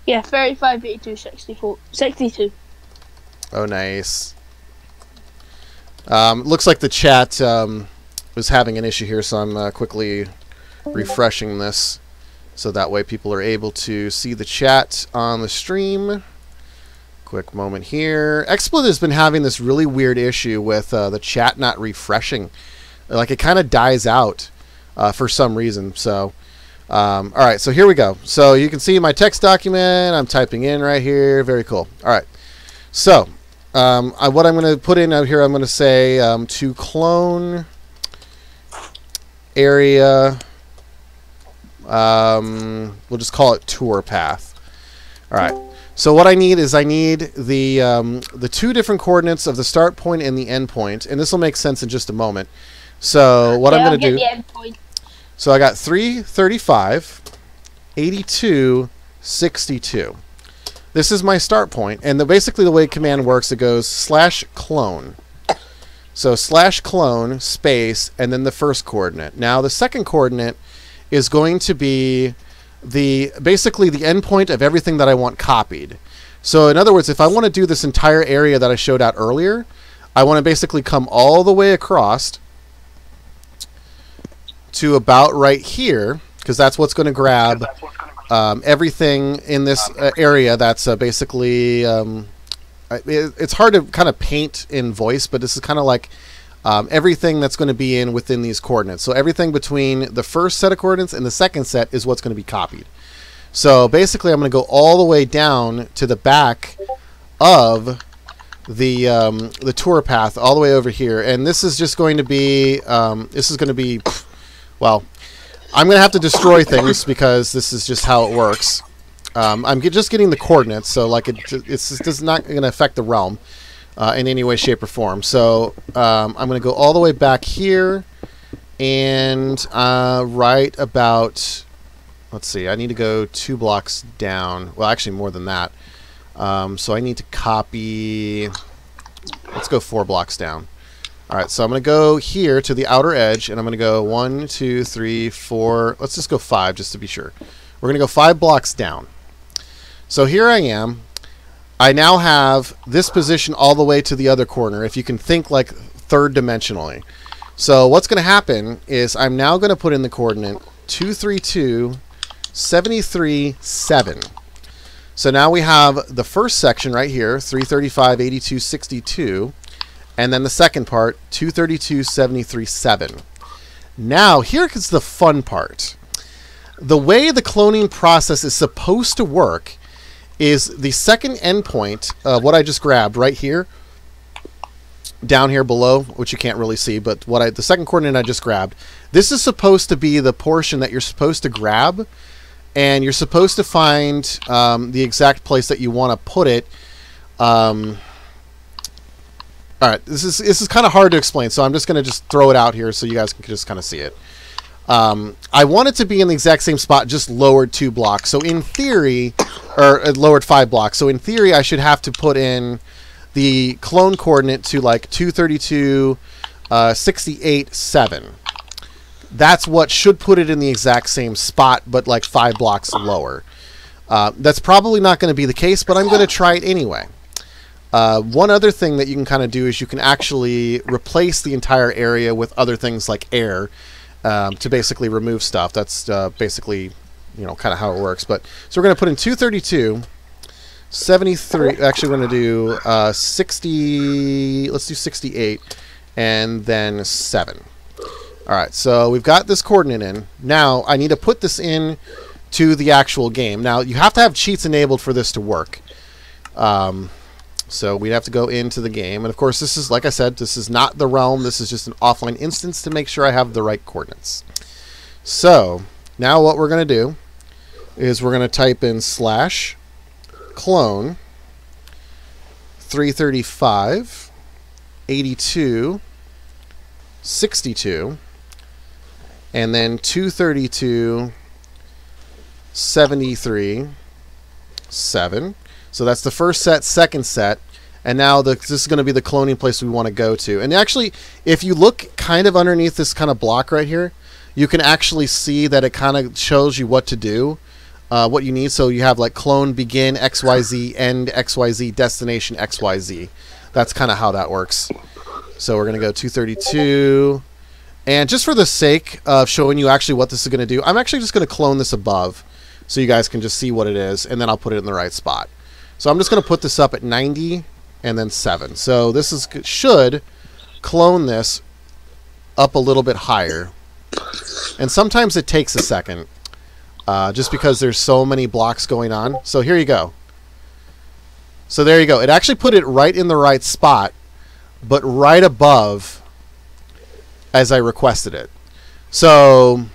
Yeah, 35, 82, 64, 62. Oh, nice. Looks like the chat was having an issue here, so I'm quickly refreshing this. So that way people are able to see the chat on the stream. Quick moment here. XSplit has been having this really weird issue with the chat not refreshing. Like it kind of dies out for some reason. So, alright, so here we go. So you can see my text document. I'm typing in right here. Very cool. Alright, so what I'm going to put in out here, I'm going to say to clone area... we'll just call it tour path. All right. So what I need is the two different coordinates of the start point and the end point, and this will make sense in just a moment. So what I'm going to do. The end point. So I got 335, 82, 62. This is my start point, and basically the way command works, it goes /clone. So /clone space and then the first coordinate. Now the second coordinate is going to be basically the endpoint of everything that I want copied. So in other words, if I want to do this entire area that I showed out earlier, I want to basically come all the way across to about right here, because that's what's going to grab everything in this area that's basically... it's hard to kind of paint in voice, but this is kind of like everything that's going to be within these coordinates. So everything between the first set of coordinates and the second set is what's going to be copied. So basically I'm going to go all the way down to the back of the tour path all the way over here. And this is just going to be, well, I'm going to have to destroy things because this is just how it works. I'm just getting the coordinates, so like it's not going to affect the realm in any way, shape, or form. So I'm going to go all the way back here, and right about, let's see, I need to go 2 blocks down. Well, actually more than that. So I need to copy, let's go 4 blocks down. All right, so I'm going to go here to the outer edge, and I'm going to go 1, 2, 3, 4. Let's just go 5 just to be sure. We're going to go 5 blocks down. So here I am. I now have this position all the way to the other corner, if you can think like third dimensionally. So what's going to happen is I'm now going to put in the coordinate 232, 73, 7. So now we have the first section right here, 335, 82, 62. And then the second part, 232, 73, 7. Now, here is the fun part. The way the cloning process is supposed to work is the second endpoint of what I just grabbed right here, down here below, which you can't really see, but the second coordinate I just grabbed, this is supposed to be the portion that you're supposed to grab, and you're supposed to find the exact place that you want to put it. All right, this is kind of hard to explain, so I'm just going to just throw it out here so you guys can just kind of see it. I want it to be in the exact same spot, just lowered 2 blocks. So in theory, or lowered 5 blocks. So in theory, I should have to put in the clone coordinate to like 232, 68, 7. That's what should put it in the exact same spot, but like 5 blocks lower. That's probably not going to be the case, but I'm going to try it anyway. One other thing that you can kind of do is you can actually replace the entire area with other things like air to basically remove stuff. That's basically, you know, kind of how it works. But so we're going to put in 232, 73. Actually, we're going to do 60. Let's do 68, and then 7. All right. So we've got this coordinate in. Now I need to put this in to the actual game. Now you have to have cheats enabled for this to work. So we'd have to go into the game. And of course, this is, like I said, this is not the realm. This is just an offline instance to make sure I have the right coordinates. So now what we're going to do is we're going to type in /clone 335 82 62 and then 232 73 7. So that's the first set, second set, and now this is going to be the cloning place we want to go to. And actually, if you look kind of underneath this kind of block right here, you can actually see that it kind of shows you what to do, what you need. So you have like clone begin XYZ, end XYZ, destination XYZ. That's kind of how that works. So we're going to go 232. And just for the sake of showing you actually what this is going to do, I'm actually just going to clone this above so you guys can just see what it is, and then I'll put it in the right spot. So I'm just going to put this up at 90 and then 7. So this is should clone this up a little bit higher. And sometimes it takes a second just because there's so many blocks going on. So here you go. So there you go. It actually put it right in the right spot, but right above as I requested it. So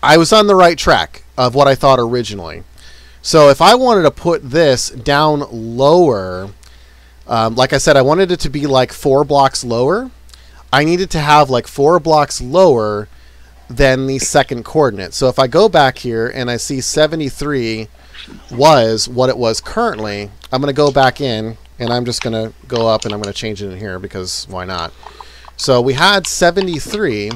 I was on the right track of what I thought originally. So if I wanted to put this down lower, like I said, I wanted it to be like 4 blocks lower. I needed to have like 4 blocks lower than the second coordinate. So if I go back here and I see 73 was what it was currently, I'm going to go back in and I'm just going to go up and I'm going to change it in here because why not? So we had 73.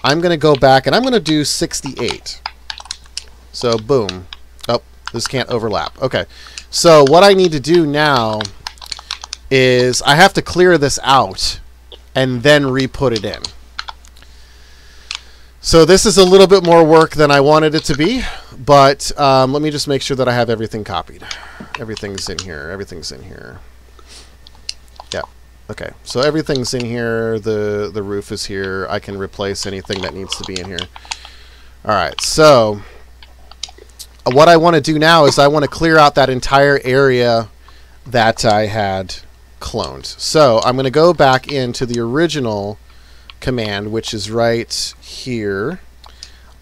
I'm going to go back and I'm going to do 68. So boom. Oh, this can't overlap. Okay. So what I need to do now is I have to clear this out and then re-put it in. So this is a little bit more work than I wanted it to be, but let me just make sure that I have everything copied. Everything's in here. Everything's in here. Yeah. Okay. So everything's in here. The roof is here. I can replace anything that needs to be in here. All right. So what I want to do now is I want to clear out that entire area that I had cloned. So I'm going to go back into the original command, which is right here.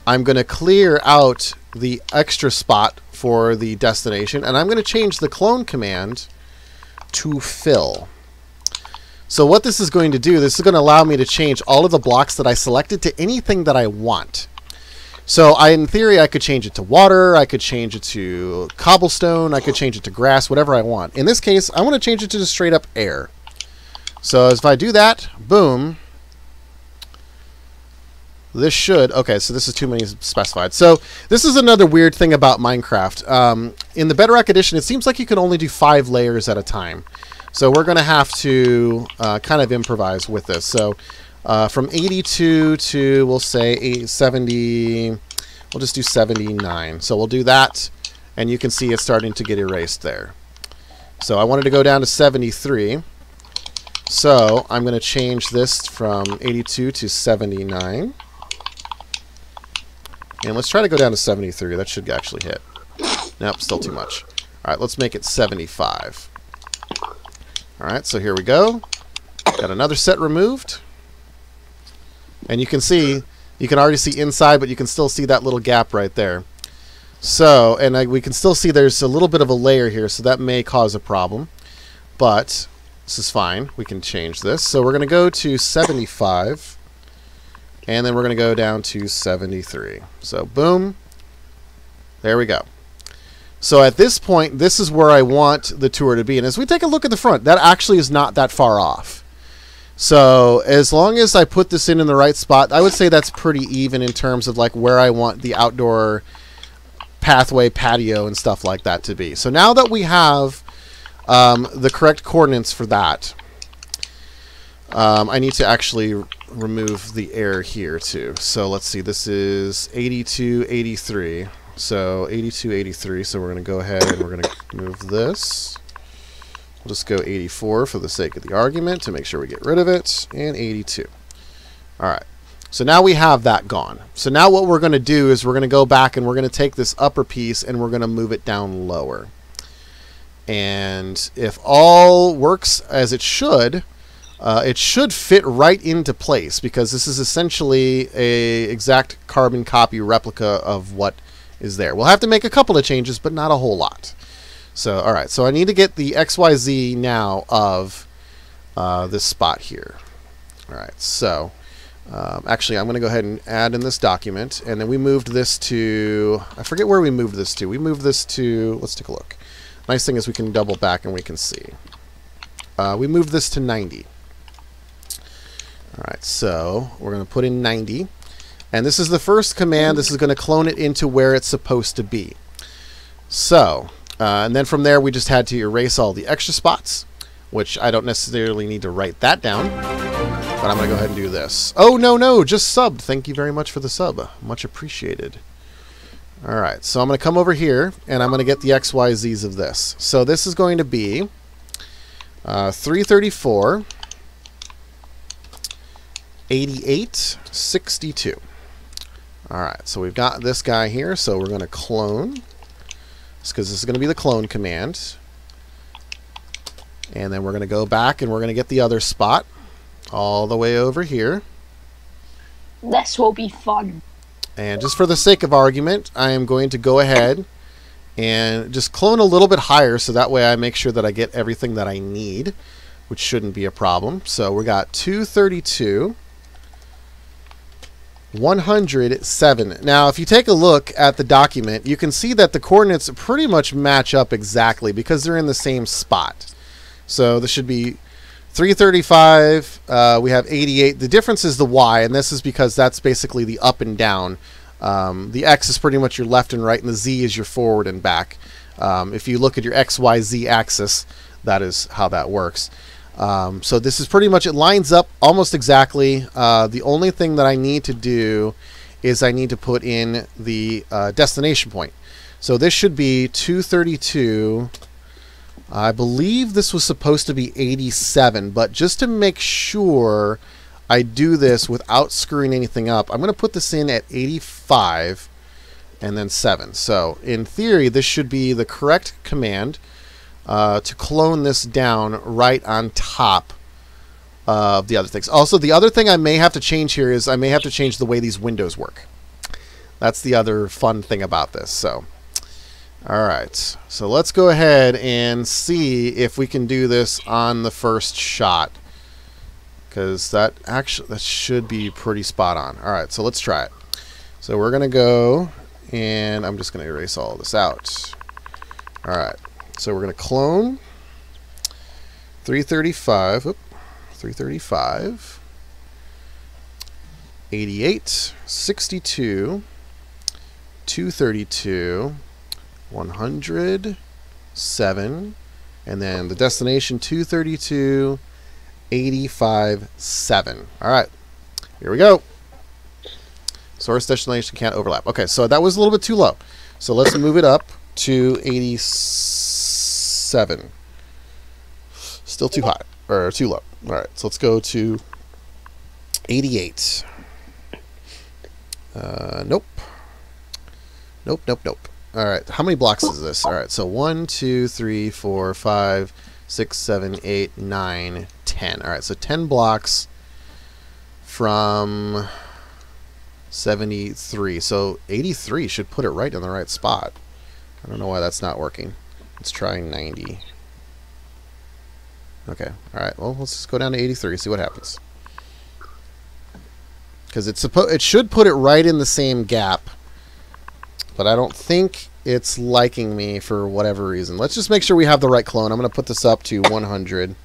I'm going to clear out the extra spot for the destination, and I'm going to change the clone command to fill. So what this is going to do, this is going to allow me to change all of the blocks that I selected to anything that I want. So in theory, I could change it to water, I could change it to cobblestone, I could change it to grass, whatever I want. In this case, I want to change it to just straight up air. So if I do that, boom, this should, okay, so this is too many specified. So this is another weird thing about Minecraft. In the Bedrock Edition, it seems like you can only do 5 layers at a time. So we're going to have to kind of improvise with this. So from 82 to, we'll say 70, we'll just do 79. So we'll do that, and you can see it's starting to get erased there. So I wanted to go down to 73. So I'm going to change this from 82 to 79. And let's try to go down to 73. That should actually hit. Nope, still too much. All right, let's make it 75. All right, so here we go. Got another set removed. And you can see, you can already see inside, but you can still see that little gap right there. So, and we can still see there's a little bit of a layer here, so that may cause a problem. But this is fine. We can change this. So we're going to go to 75. And then we're going to go down to 73. So boom. There we go. So at this point, this is where I want the tour to be. And as we take a look at the front, that actually is not that far off. So as long as I put this in the right spot, I would say that's pretty even in terms of like where I want the outdoor pathway, patio, and stuff like that to be. So now that we have the correct coordinates for that, I need to actually remove the air here too. So let's see, this is 82, 83. So 82, 83. So we're going to go ahead and we're going to move this. We'll just go 84 for the sake of the argument to make sure we get rid of it, and 82. All right. So now we have that gone. So now what we're going to do is we're going to go back and we're going to take this upper piece and we're going to move it down lower. And if all works as it should fit right into place, because this is essentially a exact carbon copy replica of what is there. We'll have to make a couple of changes, but not a whole lot. So, all right. So I need to get the XYZ now of this spot here. All right. So, actually, I'm going to go ahead and add in this document, and then we moved this to, I forget where we moved this to. We moved this to, let's take a look. Nice thing is we can double back and we can see. We moved this to 90. All right, so we're going to put in 90. And this is the first command. This is going to clone it into where it's supposed to be. So, and then from there, we just had to erase all the extra spots, which I don't necessarily need to write that down. But I'm going to go ahead and do this. Oh, no, just subbed. Thank you very much for the sub. Much appreciated. All right, so I'm going to come over here, and I'm going to get the XYZs of this. So this is going to be 334, 88, 62. All right, so we've got this guy here, so we're going to clone, because this is going to be the clone command. And then we're going to go back, and we're going to get the other spot all the way over here. This will be fun. And just for the sake of argument, I am going to go ahead and just clone a little bit higher, so that way I make sure that I get everything that I need, which shouldn't be a problem. So we got 232, 107. Now, if you take a look at the document, you can see that the coordinates pretty much match up exactly because they're in the same spot. So this should be 335, we have 88. The difference is the Y, and this is because that's basically the up and down. The X is pretty much your left and right, and the Z is your forward and back. If you look at your XYZ axis, that is how that works. So this is pretty much, it lines up almost exactly. The only thing that I need to do is I need to put in the destination point. So this should be 232. I believe this was supposed to be 87, but just to make sure I do this without screwing anything up, I'm going to put this in at 85 and then 7. So in theory, this should be the correct command to clone this down right on top of the other things. Also, the other thing I may have to change here is I may have to change the way these windows work. That's the other fun thing about this. So, all right. So let's go ahead and see if we can do this on the first shot, because that should be pretty spot on. All right. So let's try it. So we're gonna go, and I'm just gonna erase all of this out. All right. So we're gonna clone 335. 335, 88, 62, 232, 107, and then the destination 232, 85, 7. All right, here we go. Source destination can't overlap. Okay, so that was a little bit too low. So let's move it up to 87. Still too high, or too low. All right, so let's go to 88. Nope. Nope. All right, how many blocks is this? All right, so 1, 2, 3, 4, 5, 6, 7, 8, 9, 10. All right, so 10 blocks from 73. So 83 should put it right in the right spot. I don't know why that's not working. Let's try 90. Okay, all right, well, let's just go down to 83, see what happens. Because it should put it right in the same gap, but I don't think it's liking me for whatever reason. Let's just make sure we have the right clone. I'm going to put this up to 100.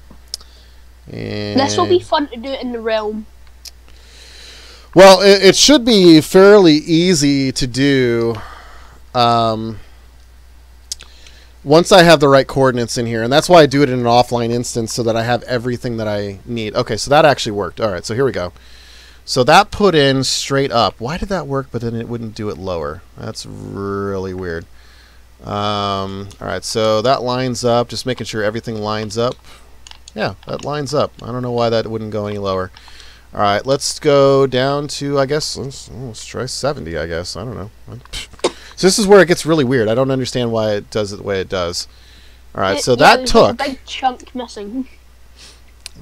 And This will be fun to do it in the realm. well, it should be fairly easy to do once I have the right coordinates in here. And that's why I do it in an offline instance, so that I have everything that I need. Okay, so that actually worked. All right, so here we go. So that put in straight up. Why did that work, but then it wouldn't do it lower? That's really weird. All right, so that lines up. Just making sure everything lines up. Yeah, that lines up. I don't know why that wouldn't go any lower. All right, let's go down to, I guess, let's try 70, I guess. I don't know. So this is where it gets really weird. I don't understand why it does it the way it does. All right, so that there's took... a big chunk missing.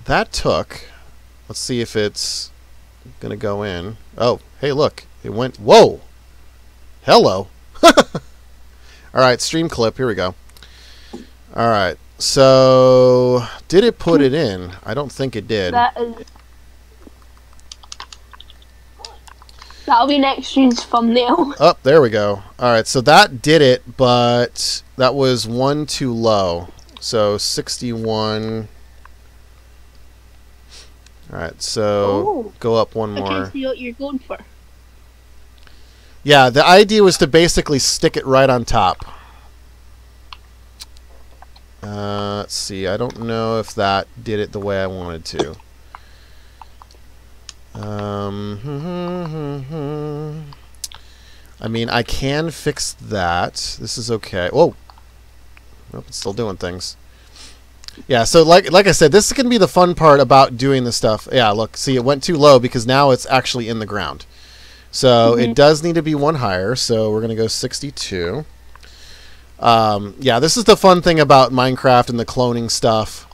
That took... Let's see if it's going to go in. Oh, hey, look. It went... Whoa! Hello! All right, stream clip. Here we go. All right. So, did it put it in? I don't think it did. That'll be next stream's thumbnail. Oh, there we go. All right, so that did it, but that was one too low. So 61. All right, so go up one more. I can see what you're going for. Yeah, the idea was to basically stick it right on top. Let's see. I don't know if that did it the way I wanted to. I mean, I can fix that. This is okay. Whoa. Nope, it's still doing things. Yeah, so like I said, this is going to be the fun part about doing this stuff. Yeah, look, see, it went too low because now it's actually in the ground. So it does need to be one higher, so we're going to go 62. Yeah, this is the fun thing about Minecraft and the cloning stuff.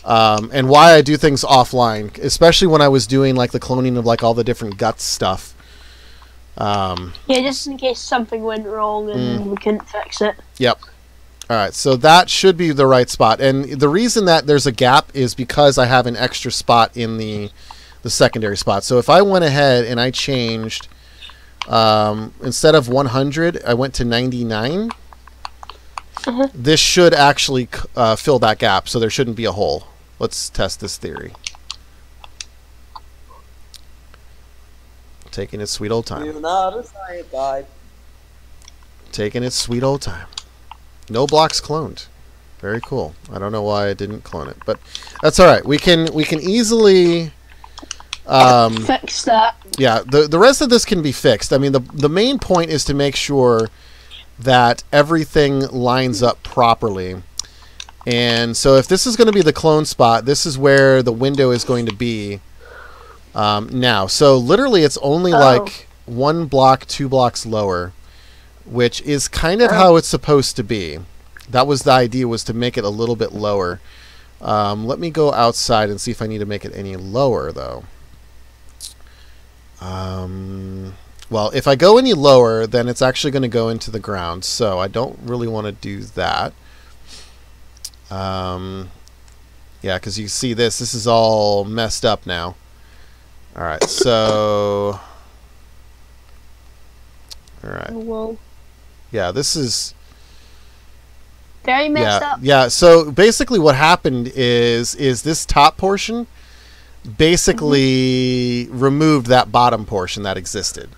And why I do things offline, especially when I was doing like the cloning of like all the different guts stuff. Yeah, just in case something went wrong and we couldn't fix it. Yep. All right, so that should be the right spot. And the reason that there's a gap is because I have an extra spot in the secondary spot. So if I went ahead and I changed, instead of 100, I went to 99. This should actually fill that gap, so there shouldn't be a hole. Let's test this theory. Taking its sweet old time. You're not a science guy. Taking its sweet old time. No blocks cloned. Very cool. I don't know why I didn't clone it, but that's all right. We can easily fix that. Yeah, the rest of this can be fixed. I mean, the main point is to make sure that everything lines up properly. And so if this is going to be the clone spot, this is where the window is going to be now. So literally it's only like 1 block, 2 blocks lower, which is kind of how it's supposed to be. That was the idea, was to make it a little bit lower. Let me go outside and see if I need to make it any lower, though. Well, if I go any lower, then it's actually going to go into the ground, so I don't really want to do that. Yeah, because you see this is all messed up now. Alright, so... Alright. Whoa. Yeah, this is... Very messed up. Yeah, so basically what happened is this top portion basically removed that bottom portion that existed.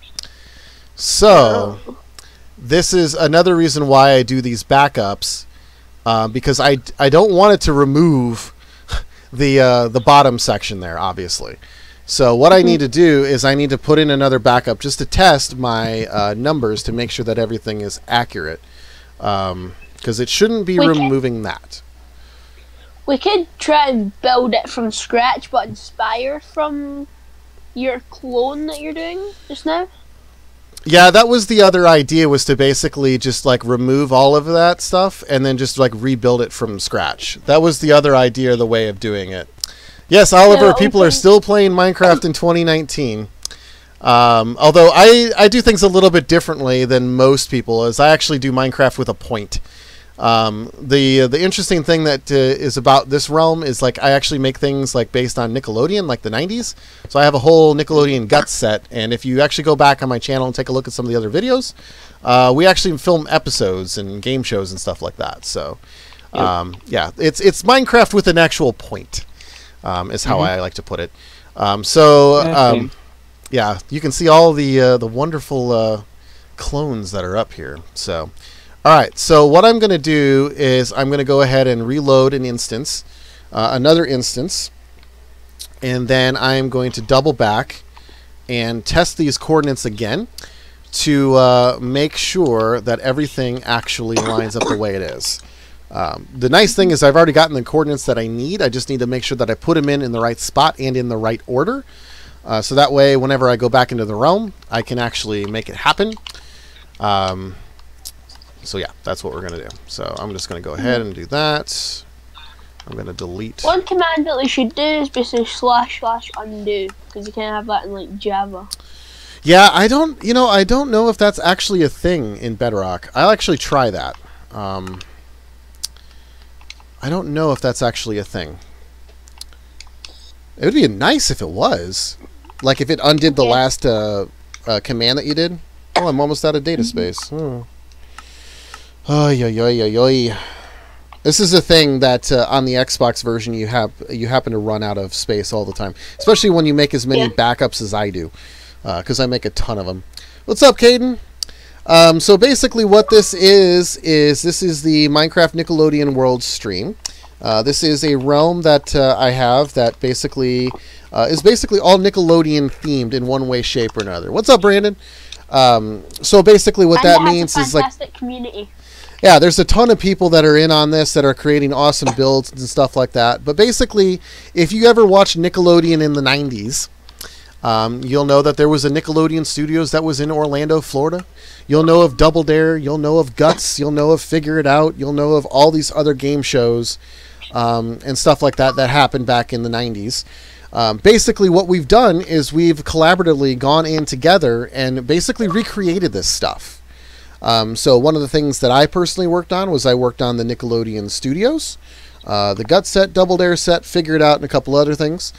So this is another reason why I do these backups, because I don't want it to remove the bottom section there, obviously. So what I need to do is I need to put in another backup just to test my numbers to make sure that everything is accurate, because it shouldn't be removing that. We could try and build it from scratch, but inspire from your clone that you're doing just now. Yeah, that was the other idea, was to basically just like remove all of that stuff and then just like rebuild it from scratch. That was the other idea, the way of doing it. Yes, Oliver, people are still playing Minecraft in 2019. Although I do things a little bit differently than most people, as I actually do Minecraft with a point. The interesting thing that is about this realm is like I actually make things like based on Nickelodeon, like the 90s. So I have a whole Nickelodeon Guts set, and if you actually go back on my channel and take a look at some of the other videos, We actually film episodes and game shows and stuff like that. So, yeah, it's Minecraft with an actual point, is how I like to put it. Yeah, you can see all the wonderful clones that are up here. So, all right. So what I'm going to do is I'm going to go ahead and reload an instance, another instance, and then I'm going to double back and test these coordinates again to make sure that everything actually lines up the way it is. The nice thing is I've already gotten the coordinates that I need. I just need to make sure that I put them in the right spot and in the right order. So that way, whenever I go back into the realm, I can actually make it happen. So yeah, that's what we're going to do. So I'm just going to go ahead and do that. I'm going to delete. One command that we should do is basically // undo, because you can't have that in like Java. Yeah, I don't know if that's actually a thing in Bedrock. I'll actually try that. I don't know if that's actually a thing. It would be nice if it was. Like if it undid the last command that you did. Oh, I'm almost out of data space. Oh. This is a thing that on the Xbox version you happen to run out of space all the time, especially when you make as many backups as I do, because I make a ton of them. What's up, Caden? So basically, what this is this is the Minecraft Nickelodeon World stream. This is a realm that I have that basically is basically all Nickelodeon themed in one way, shape, or another. What's up, Brandon? So basically, what that means is like community. Yeah, there's a ton of people that are in on this that are creating awesome builds and stuff like that. But basically, if you ever watched Nickelodeon in the 90s, you'll know that there was a Nickelodeon Studios that was in Orlando, Florida. You'll know of Double Dare. You'll know of Guts. You'll know of Figure It Out. You'll know of all these other game shows and stuff like that that happened back in the 90s. Basically, what we've done is we've collaboratively gone in together and basically recreated this stuff. So one of the things that I personally worked on was I worked on the Nickelodeon Studios, the Gut set, Double Dare set, Figure It Out, and a couple other things.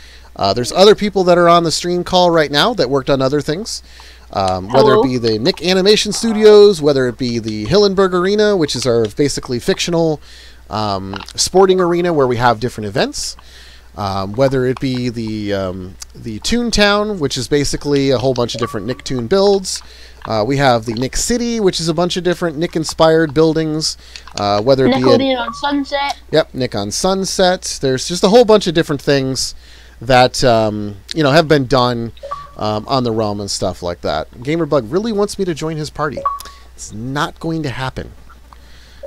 There's other people that are on the stream call right now that worked on other things, whether it be the Nick Animation Studios, whether it be the Hillenberg Arena, which is our basically fictional sporting arena where we have different events. Whether it be the Toontown, which is basically a whole bunch of different Nicktoon builds. We have the Nick City, which is a bunch of different Nick-inspired buildings. Whether it be Nickelodeon on Sunset. Yep, Nick on Sunset. There's just a whole bunch of different things that have been done on the realm and stuff like that. Gamerbug really wants me to join his party. It's not going to happen.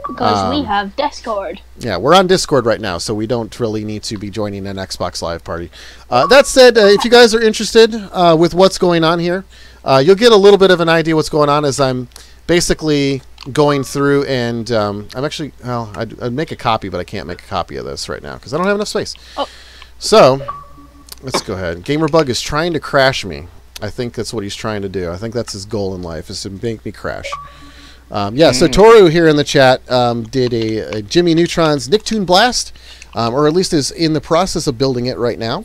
Because we have Discord. Yeah, we're on Discord right now, so we don't really need to be joining an Xbox Live party. That said, if you guys are interested with what's going on here, you'll get a little bit of an idea what's going on as I'm basically going through and I'm actually, well, I'd make a copy, but I can't make a copy of this right now because I don't have enough space. Oh. So, let's go ahead. Gamerbug is trying to crash me. I think that's what he's trying to do. I think that's his goal in life, is to make me crash. So Toru here in the chat did a Jimmy Neutron's Nicktoon Blast, or at least is in the process of building it right now.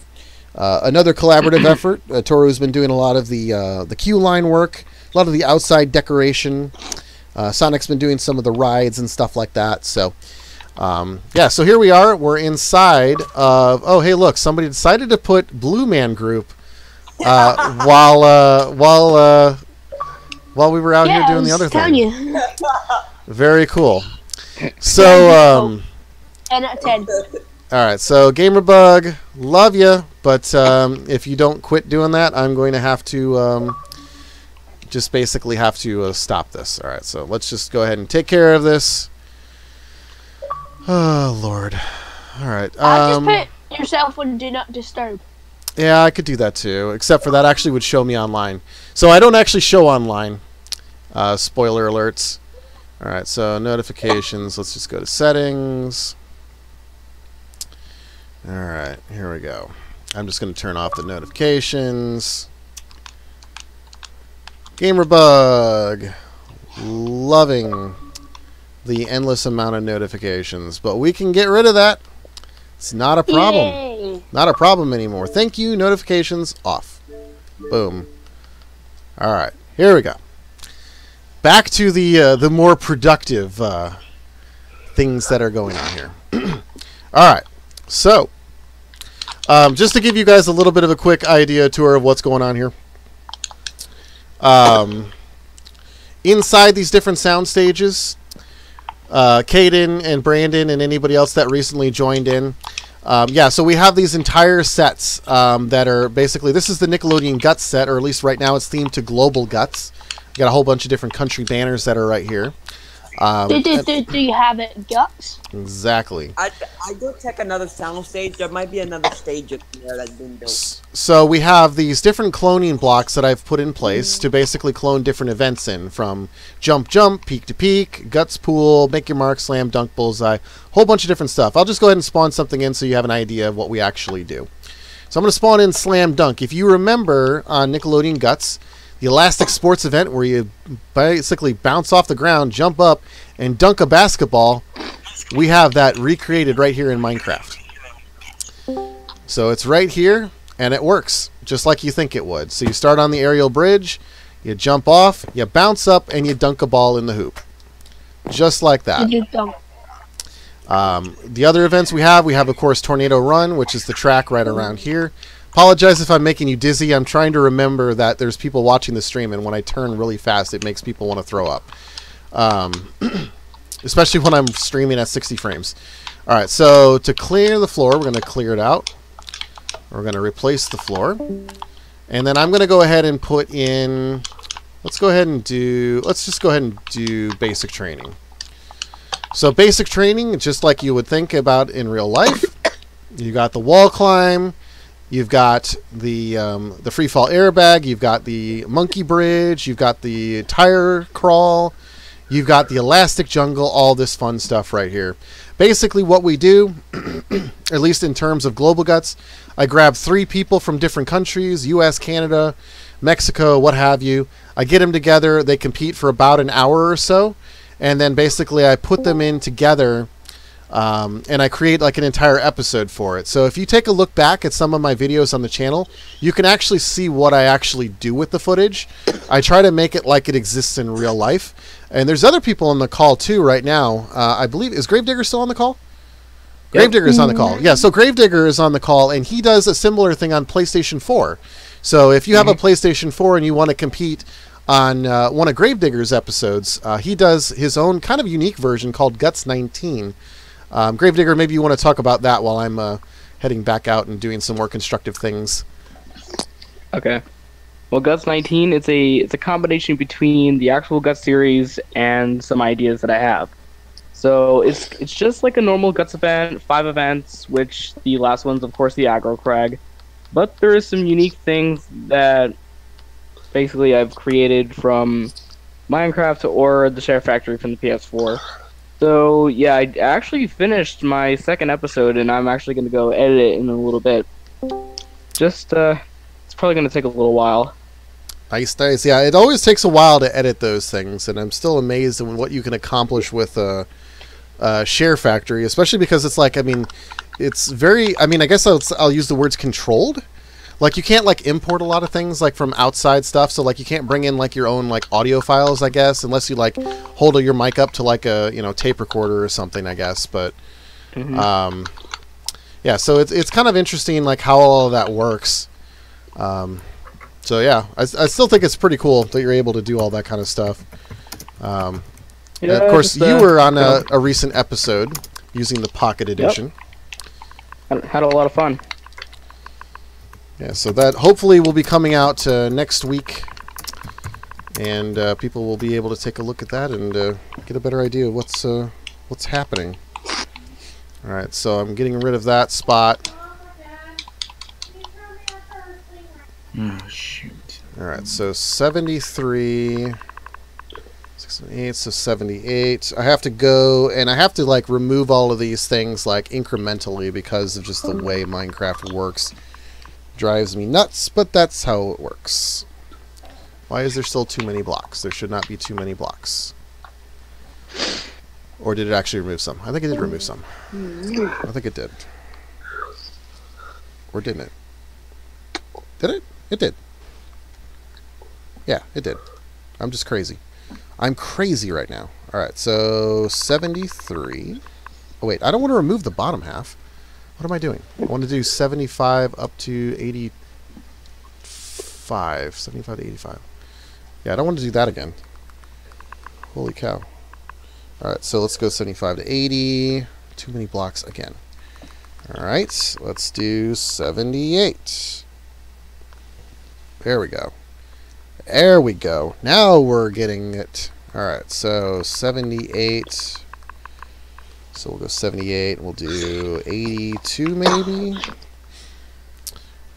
Another collaborative effort. Toru's been doing a lot of the queue line work, a lot of the outside decoration. Sonic's been doing some of the rides and stuff like that. So, so here we are. We're inside of... Oh, hey, look. Somebody decided to put Blue Man Group while we were out here doing the other thing. You. Very cool. So, 10 out of 10. Alright, so Gamerbug, love you, but if you don't quit doing that, I'm going to have to just basically have to stop this. Alright, so let's just go ahead and take care of this. Oh, Lord. Alright. Just put yourself on Do Not Disturb. Yeah, I could do that too, except for that actually would show me online. So I don't actually show online. Spoiler alerts. Alright, so notifications. Let's just go to settings. Alright, here we go. I'm just going to turn off the notifications. Gamerbug. Loving the endless amount of notifications. But we can get rid of that. It's not a problem. Yay. Not a problem anymore. Thank you. Notifications off. Boom. Alright, here we go. back to the more productive things that are going on here. All right, so just to give you guys a little bit of a quick idea tour of what's going on here. Inside these different sound stages, Caden and Brandon and anybody else that recently joined in. Yeah, so we have these entire sets that are basically, this is the Nickelodeon Guts set, or at least right now it's themed to Global Guts. You got a whole bunch of different country banners that are right here. Do you have it, Guts? Exactly. I go check another sound stage. There might be another stage up there that's been built. So we have these different cloning blocks that I've put in place to basically clone different events in, from jump, jump, peak to peak, guts pool, make your mark, slam, dunk, bullseye, whole bunch of different stuff. I'll just go ahead and spawn something in so you have an idea of what we actually do. So I'm going to spawn in slam dunk. If you remember on Nickelodeon Guts, the Elastic Sports event where you basically bounce off the ground, jump up, and dunk a basketball, we have that recreated right here in Minecraft. So it's right here, and it works just like you think it would. So you start on the aerial bridge, you jump off, you bounce up, and you dunk a ball in the hoop. Just like that. The other events we have, of course, Tornado Run, which is the track right around here. Apologize if I'm making you dizzy. I'm trying to remember that there's people watching the stream, and when I turn really fast, it makes people want to throw up. Especially when I'm streaming at 60 frames. Alright, so to clear the floor, we're going to clear it out. We're going to replace the floor. And then I'm going to go ahead and put in... let's just go ahead and do basic training. So basic training, just like you would think about in real life. You got the wall climb. You've got the free fall airbag. You've got the monkey bridge. You've got the tire crawl. You've got the elastic jungle. All this fun stuff right here. Basically, what we do, at least in terms of Global Guts, I grab 3 people from different countries: U.S., Canada, Mexico, what have you. I get them together. They compete for about an hour or so, and then basically I put them in together. And I create like an entire episode for it. So if you take a look back at some of my videos on the channel, you can actually see what I actually do with the footage. I try to make it like it exists in real life. And there's other people on the call too right now. I believe, is Gravedigger still on the call? Yep. Gravedigger is on the call. Yeah, so Gravedigger is on the call, and he does a similar thing on PlayStation 4. So if you have a PlayStation 4 and you want to compete on one of Gravedigger's episodes, he does his own kind of unique version called Guts 19. Gravedigger, maybe you want to talk about that while I'm heading back out and doing some more constructive things. Okay. Well, Guts 19, it's a combination between the actual Guts series and some ideas that I have. So it's just like a normal Guts event, 5 events, which the last one's of course the aggro crag. But there is some unique things that basically I've created from Minecraft or the Share Factory from the PS4. So, yeah, I actually finished my second episode, and I'm actually going to go edit it in a little bit. Just, it's probably going to take a little while. Nice, nice. Yeah, it always takes a while to edit those things, and I'm still amazed at what you can accomplish with a Share Factory, especially because it's like, I mean, it's very, I mean, I guess I'll use the words controlled. Like, you can't, like, import a lot of things, like, from outside stuff. So, like, you can't bring in, like, your own, like, audio files, I guess, unless you, like, hold your mic up to, like, a, you know, tape recorder or something, I guess. But, yeah, so it's kind of interesting, like, how all of that works. So, yeah, I still think it's pretty cool that you're able to do all that kind of stuff. Yeah, and of course, you were on a recent episode using the Pocket Edition. Yep. Had a lot of fun. Yeah, so that hopefully will be coming out next week, and people will be able to take a look at that and get a better idea of what's happening. All right, so I'm getting rid of that spot. Oh shoot! All right, so 73, 68, so 78. I have to go and I have to like remove all of these things like incrementally because of just the way Minecraft works. Drives me nuts, but that's how it works. Why is there still too many blocks? There should not be too many blocks. Or did it actually remove some? I think it did remove some. I think it did. Or didn't it? Did it? It did. Yeah, it did. I'm just crazy. I'm crazy right now. All right, so 73. Oh, wait, I don't want to remove the bottom half. What am I doing? I want to do 75 up to 85. 75 to 85. Yeah, I don't want to do that again. Holy cow. All right, so let's go 75 to 80. Too many blocks again. All right, let's do 78. There we go. There we go. Now we're getting it. All right, so 78. So we'll go 78. We'll do 82 maybe.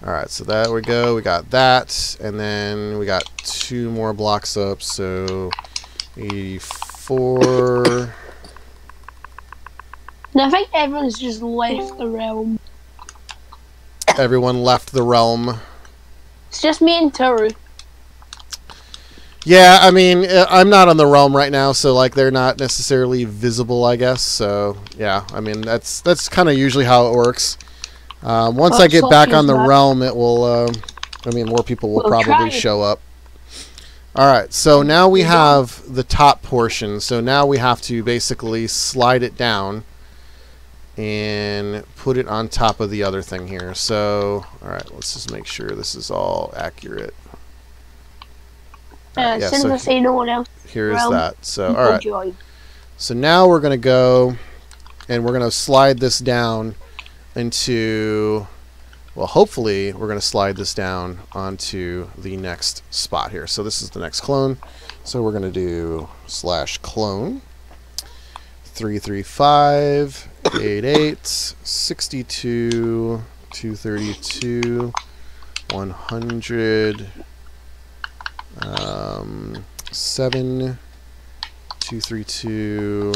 All right, so there we go. We got that. And then we got 2 more blocks up. So 84. No, I think everyone's just left the realm. Everyone left the realm. It's just me and Toru. Yeah, I mean, I'm not on the realm right now, so like they're not necessarily visible, I guess. So yeah, I mean that's kind of usually how it works. Once I get back on the realm, it will. I mean, more people will probably show up. All right, so now we have the top portion. So now we have to basically slide it down and put it on top of the other thing here. So all right, let's just make sure this is all accurate. Yeah, so say no one else. Here's that. So all right. So now we're gonna go, and we're gonna slide this down into. Well, hopefully we're gonna slide this down onto the next spot here. So this is the next clone. So we're gonna do /clone 335 88 62 232 100. 7 232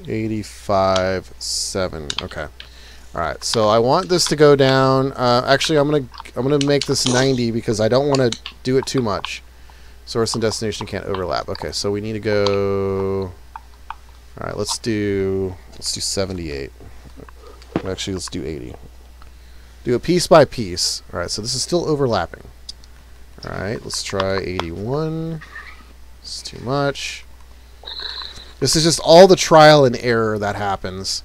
85 7. Okay. All right. So I want this to go down. Actually, I'm gonna make this 90 because I don't want to do it too much. Source and destination can't overlap. Okay. So we need to go. All right. Let's do 78. Actually, let's do 80. Do it piece by piece. All right. So this is still overlapping. Alright, let's try 81. It's too much. This is just all the trial and error that happens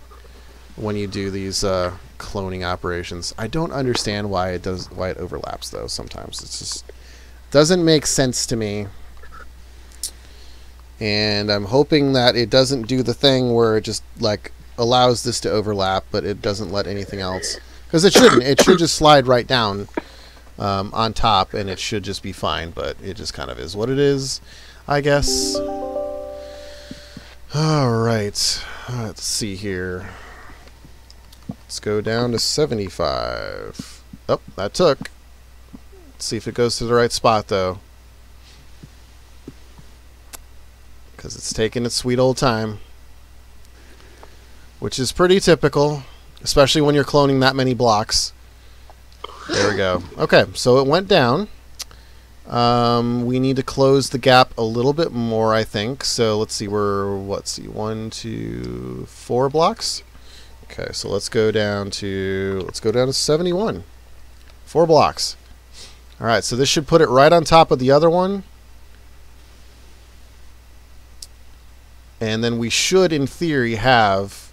when you do these cloning operations. I don't understand why it overlaps though sometimes. It just doesn't make sense to me. And I'm hoping that it doesn't do the thing where it just like allows this to overlap, but it doesn't let anything else. Because it shouldn't. It should just slide right down. On top, and it should just be fine, but it just kind of is what it is, I guess. Alright, let's see here. Let's go down to 75. Oh, that took. Let's see if it goes to the right spot, though. Because it's taking its sweet old time. Which is pretty typical, especially when you're cloning that many blocks. There we go. Okay, so it went down. We need to close the gap a little bit more, I think. So let's see, let's see, 1, 2, 4 blocks. Okay, so let's go down to 71. 4 blocks. All right, so this should put it right on top of the other one. And then we should, in theory, have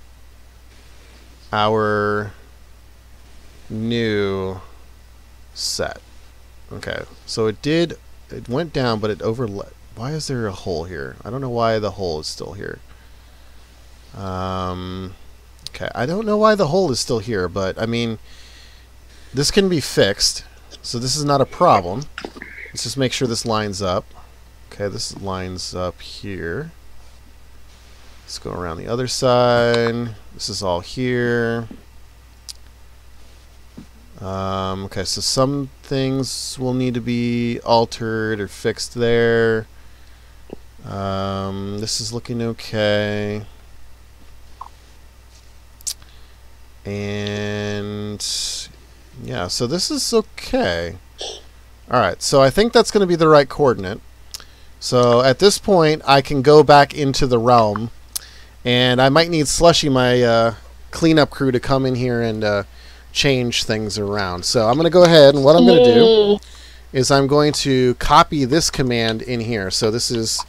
our new set. Okay, so it went down, but it overlapped. Why is there a hole here? I don't know why the hole is still here. Okay, I don't know why the hole is still here, but I mean, this can be fixed, so this is not a problem. Let's just make sure this lines up. Okay, this lines up here. Let's go around the other side. This is all here. Okay, so some things will need to be altered or fixed there. This is looking okay. And yeah, so this is okay. Alright, so I think that's going to be the right coordinate. So at this point, I can go back into the realm. And I might need Slushy, my cleanup crew, to come in here and change things around. So I'm going to go ahead, and what I'm going to do is I'm going to copy this command in here. So this is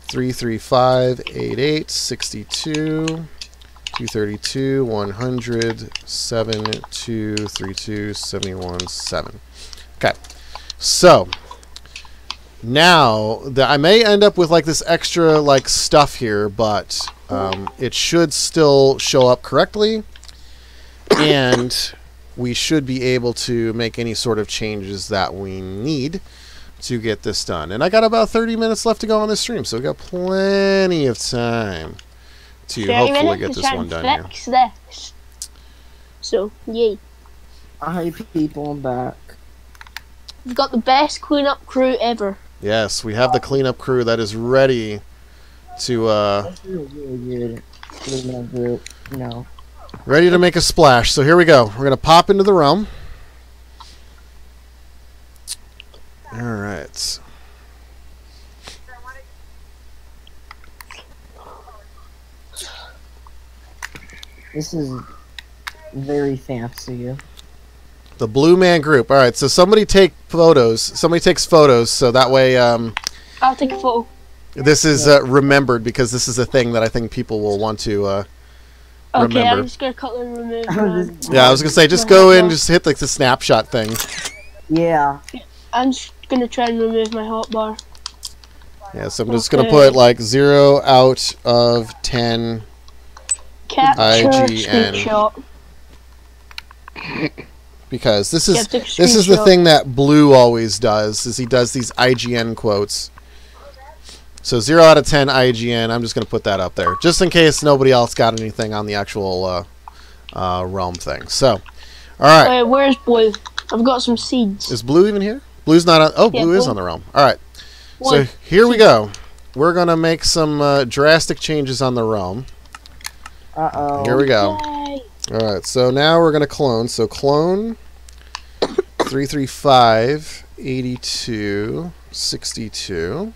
335, 88, 62, 232, 100, 7, 232, 71, 7. Okay. So now I may end up with like this extra like stuff here, but it should still show up correctly, and we should be able to make any sort of changes that we need to get this done. And I got about 30 minutes left to go on this stream, so we got plenty of time to hopefully get this one done here. Fix this. So, yay. Hi people, I'm back. We've got the best cleanup crew ever. Yes, we have the cleanup crew that is ready to That's really good. Cleanup group. No. ready to make a splash. So here we go. We're gonna pop into the realm. All right. This is very fancy. The Blue Man Group. All right. So somebody take photos. Somebody takes photos, so that way I'll take a photo. this is remembered, because this is a thing that I think people will want to Okay, remember. I'm just gonna cut and remove. Yeah, I was gonna say just go in, just hit like the snapshot thing. Yeah. I'm just gonna try and remove my hotbar. Yeah, so I'm just gonna put like 0 out of 10. Capture IGN. screenshot. Because this Yeah, is take a this is the screenshot. thing that Blue always does, is he does these IGN quotes. So 0 out of 10 IGN. I'm just going to put that up there, just in case nobody else got anything on the actual realm thing. So, all right. Wait, where's Blue? I've got some seeds. Is Blue even here? Blue's not on. Oh, Yeah, Blue is Blue. on the realm. All right. So One. here we go. We're going to make some drastic changes on the realm. Uh-oh. Here we go. Yay. All right, so now we're going to clone. So clone 335, 82, 62,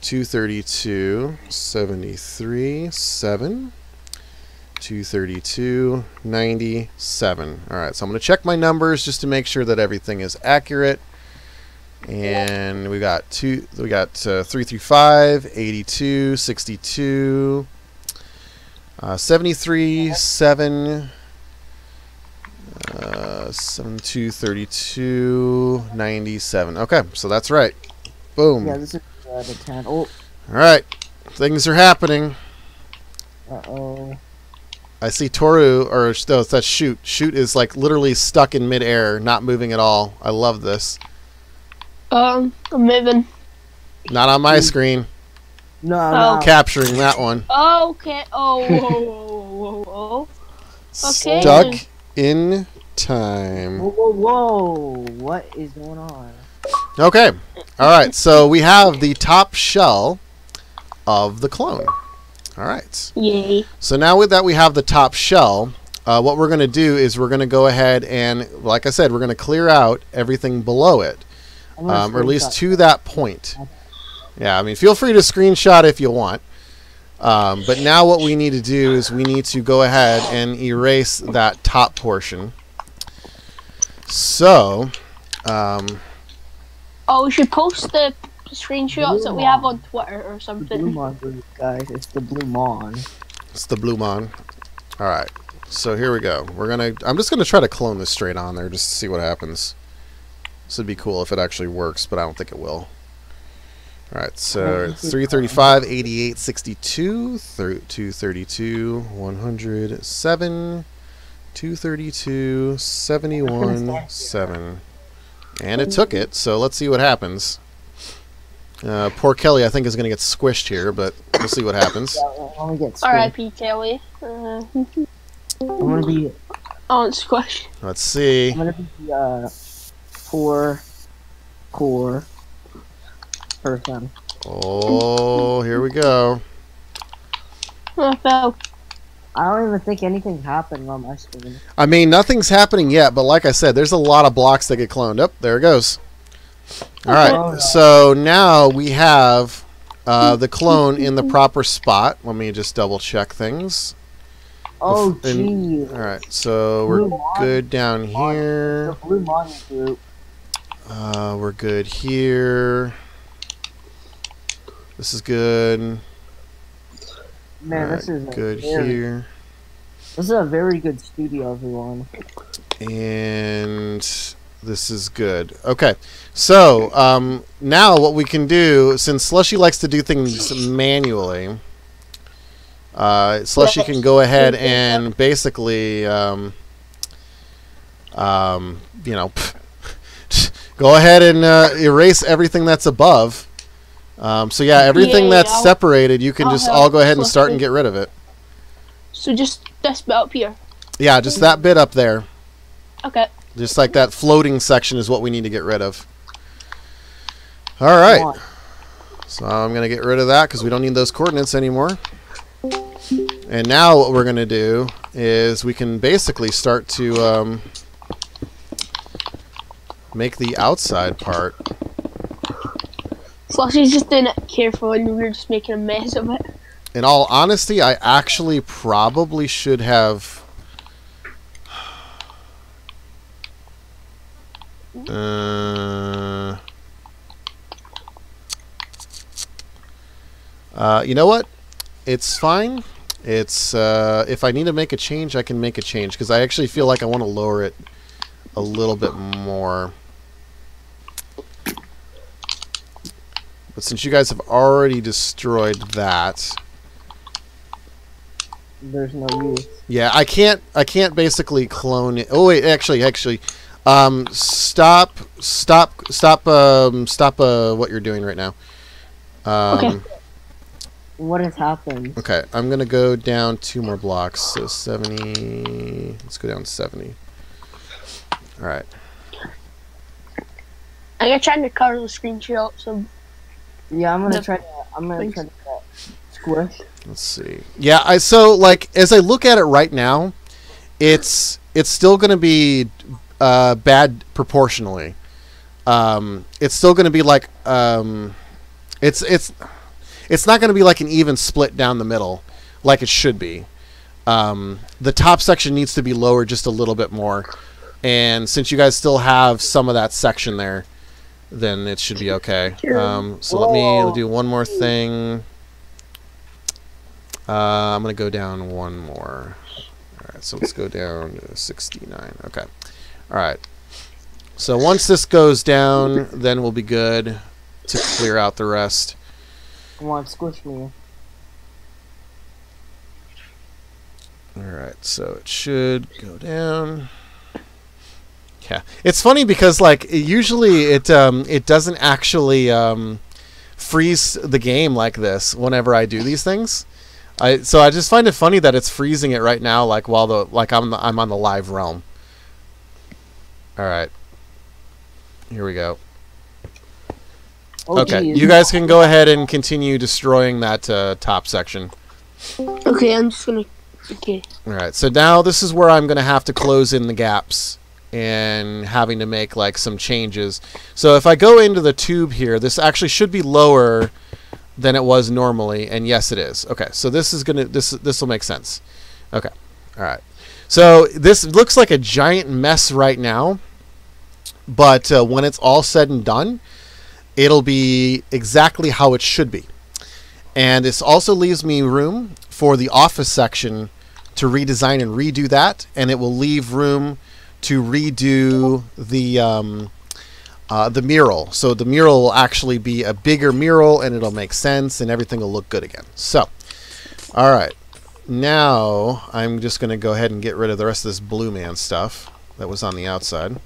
232, 73, 7, 232, 97. All right, so I'm going to check my numbers just to make sure that everything is accurate. And we got 335, 82, 62, 73, 7, 7232, 97. Okay, so that's right. Boom. Yeah, this is out of 10. Oh, All right, things are happening. uh-oh. I see Toru, or no, that's Shoot. Shoot is like literally stuck in midair, not moving at all. I love this. I'm moving. Not on my screen. No, Oh. no. Capturing that one. Okay. Oh, whoa, whoa, whoa, whoa. Okay. Stuck in time. Whoa, whoa, whoa. What is going on? Okay. All right. So we have the top shell of the clone. All right. Yay. So now with that we have the top shell, what we're going to do is we're going to go ahead and, like I said, we're going to clear out everything below it, I'm gonna or at least screenshot to that point. Yeah, I mean, feel free to screenshot if you want. But now what we need to do is we need to go ahead and erase that top portion. So, Oh, we should post the screenshots that we have on Twitter or the Blue something. Mon group, guys. It's the Blue Mon. it's the Blue Mon. All right. So here we go. I'm just gonna try to clone this straight on there just to see what happens. This would be cool if it actually works, but I don't think it will. All right, so it's 335, 88, 62, 232, 107, 232, 71, 7. And it took it, so let's see what happens. Poor Kelly, I think, is going to get squished here, but we'll see what happens. Yeah, when we get squished, R.I.P. Kelly. I'm gonna be, Oh, it's squished. Let's see. I'm gonna be the poor core person. Oh, here we go. Oh, I fell. I don't even think anything happened on my screen. I mean, nothing's happening yet, but like I said, there's a lot of blocks that get cloned. Up there it goes. All right, so now we have the clone in the proper spot. Let me just double check things. Oh, And- geez. all right, so we're good down The here. Blue Mon group. We're good here. This is good. Man, Alright, this is good here. This is a very good studio, everyone. And this is good. Okay, so now what we can do, since Slushy likes to do things manually, Slushy can go ahead and basically, you know, go ahead and erase everything that's above. So yeah, everything that's separated, you can just all go ahead and start and get rid of it. So just this bit up here. Yeah, just that bit up there. Okay. Just like that floating section is what we need to get rid of. All right. So I'm going to get rid of that because we don't need those coordinates anymore. And now what we're going to do is we can basically start to make the outside part. Slushy's just doing it careful and we're just making a mess of it. In all honesty, I actually probably should have... you know what? It's fine. It's if I need to make a change, I can make a change because I actually feel like I want to lower it a little bit more. But since you guys have already destroyed that, there's no use. Yeah, I can't basically clone it. Oh wait, actually, stop what you're doing right now. Okay. What has happened? Okay, I'm gonna go down 2 more blocks. So 70. Let's go down 70. All right. I'm gonna try to cover the screenshot. So yeah, I'm gonna try to squish. Let's see. Yeah, so like as I look at it right now, it's still gonna be bad proportionally. It's still gonna be like it's not going to be like an even split down the middle like it should be. The top section needs to be lowered just a little bit more. And since you guys still have some of that section there, then it should be okay. So let me do one more thing. I'm going to go down one more. All right, so let's go down to 69. Okay. All right. So once this goes down, then we'll be good to clear out the rest. Come on, squish me. Alright, so it should go down. Yeah. It's funny because like usually it doesn't actually freeze the game like this whenever I do these things. So I just find it funny that it's freezing it right now like while I'm on the live realm. Alright. Here we go. Oh, okay, geez. you guys can go ahead and continue destroying that top section. Okay, I'm just gonna... Okay. Alright, so now this is where I'm going to have to close in the gaps and having to make like some changes. So if I go into the tube here, this actually should be lower than it was normally, and yes it is. Okay, so this is going to... This will make sense. Okay, alright. So this looks like a giant mess right now, but when it's all said and done, it'll be exactly how it should be. And this also leaves me room for the office section to redesign and redo that, and it will leave room to redo the mural. So the mural will actually be a bigger mural, and it'll make sense, and everything will look good again. So, all right. Now, I'm just going to go ahead and get rid of the rest of this blue man stuff that was on the outside.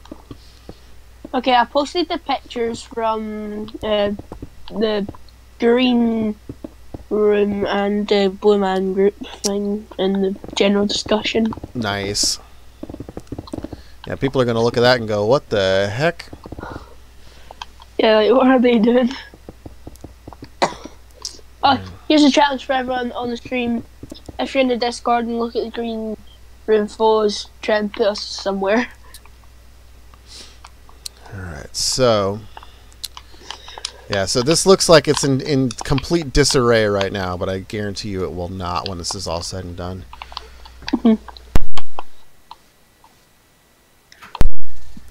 Okay, I posted the pictures from the green room and the blue man group thing in the general discussion. Nice. Yeah, people are going to look at that and go, what the heck? Yeah, like, what are they doing? Oh, here's a challenge for everyone on the stream. If you're in the Discord and look at the green room photos, try and put us somewhere. Alright, so... Yeah, so this looks like it's in complete disarray right now, but I guarantee you it will not when this is all said and done.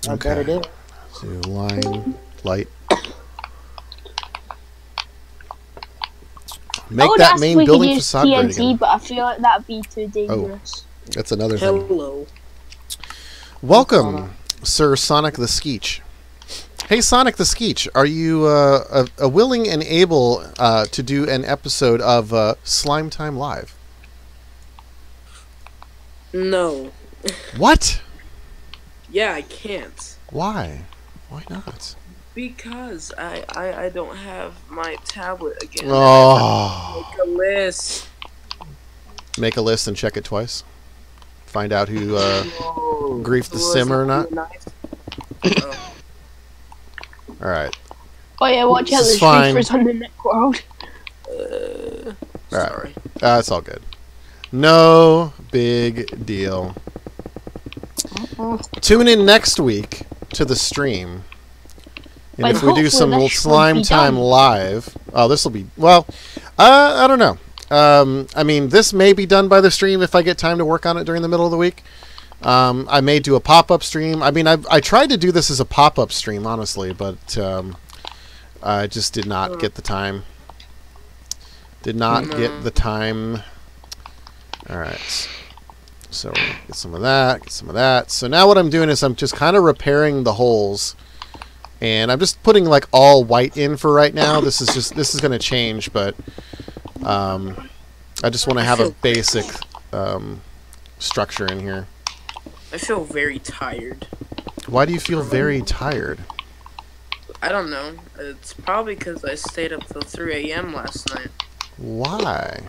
Okay. So line, light. I would that ask main if we could building use facade great TNT, again. but I feel like that'd be too dangerous. That's another thing. Hello. Welcome, Sir Sonic the Skeech. Hey, Sonic the Skeech, are you willing and able to do an episode of Slime Time Live? No. What? Yeah, I can't. Why? Why not? Because I don't have my tablet again. Oh. Make a list. Make a list and check it twice. Find out who griefed the Was sim or it not. nice? All right. Oh yeah, watch out, This is there's fine. creepers on the Nick World. Sorry. It's all good. No big deal. Tune in next week to the stream. And But if we do hopefully some this will Slime be Time done. Live... Oh, this will be... Well, I don't know. I mean, this may be done by the stream if I get time to work on it during the middle of the week. I may do a pop-up stream. I mean, I tried to do this as a pop-up stream, honestly, but I just did not get the time. Did not get the time. Alright. So, get some of that, get some of that. So now what I'm doing is I'm just kind of repairing the holes. And I'm just putting, like, all white in for right now. This is going to change, but I just want to have a basic structure in here. I feel very tired. Why do you feel very tired? I don't know. It's probably because I stayed up till 3 a.m. last night. Why?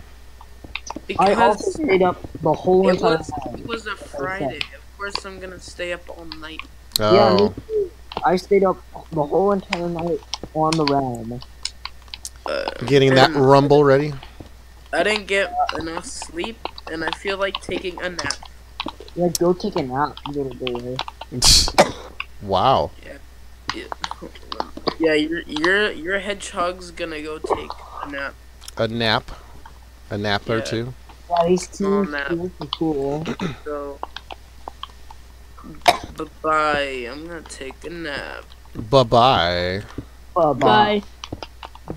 I also Because stayed up the whole entire it time. was a Friday. Of course, I'm gonna stay up all night. Yeah, me Oh, too. I stayed up the whole entire night on the realm. getting that and rumble ready? I didn't get enough sleep, and I feel like taking a nap. Yeah, go take a nap, you little boy. Wow. Yeah, your hedgehog's gonna go take a nap. A nap. A nap or Yeah. two. Yeah, these Small two nap. are cool. So, bye-bye. I'm gonna take a nap. Bye-bye. Bye. Bye.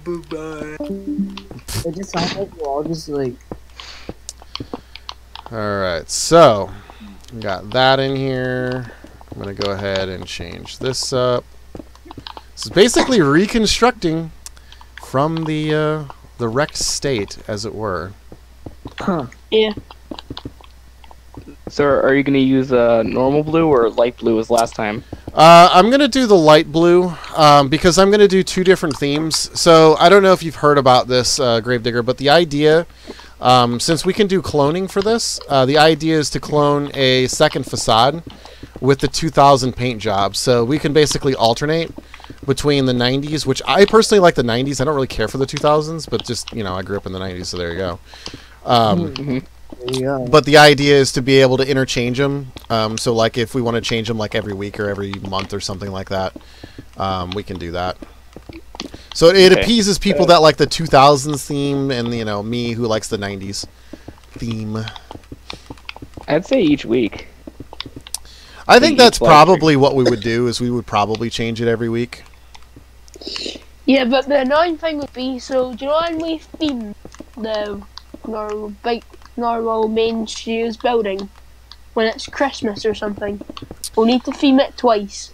Bye-bye. It just sounds like we're all just like, Alright, so got that in here. I'm gonna go ahead and change this up. This is basically reconstructing from the wrecked state, as it were. huh. Yeah. So are you gonna use normal blue or light blue as last time? I'm gonna do the light blue because I'm gonna do two different themes. So I don't know if you've heard about this, Gravedigger, but the idea, since we can do cloning for this, the idea is to clone a second facade with the 2000 paint job. So we can basically alternate between the 90s, which I personally like the 90s. I don't really care for the 2000s, but just, you know, I grew up in the 90s, so there you go. There you go. But the idea is to be able to interchange them. So, like, if we want to change them, like, every week or every month or something like that, we can do that. So it Okay. appeases people that like the 2000s theme and, you know, me who likes the 90s theme. I'd say each week. I think Each that's live probably what we would do, is we would probably change it every week. Yeah, but the annoying thing would be, so do you know when we theme the normal main studios building when it's Christmas or something? We'll need to theme it twice.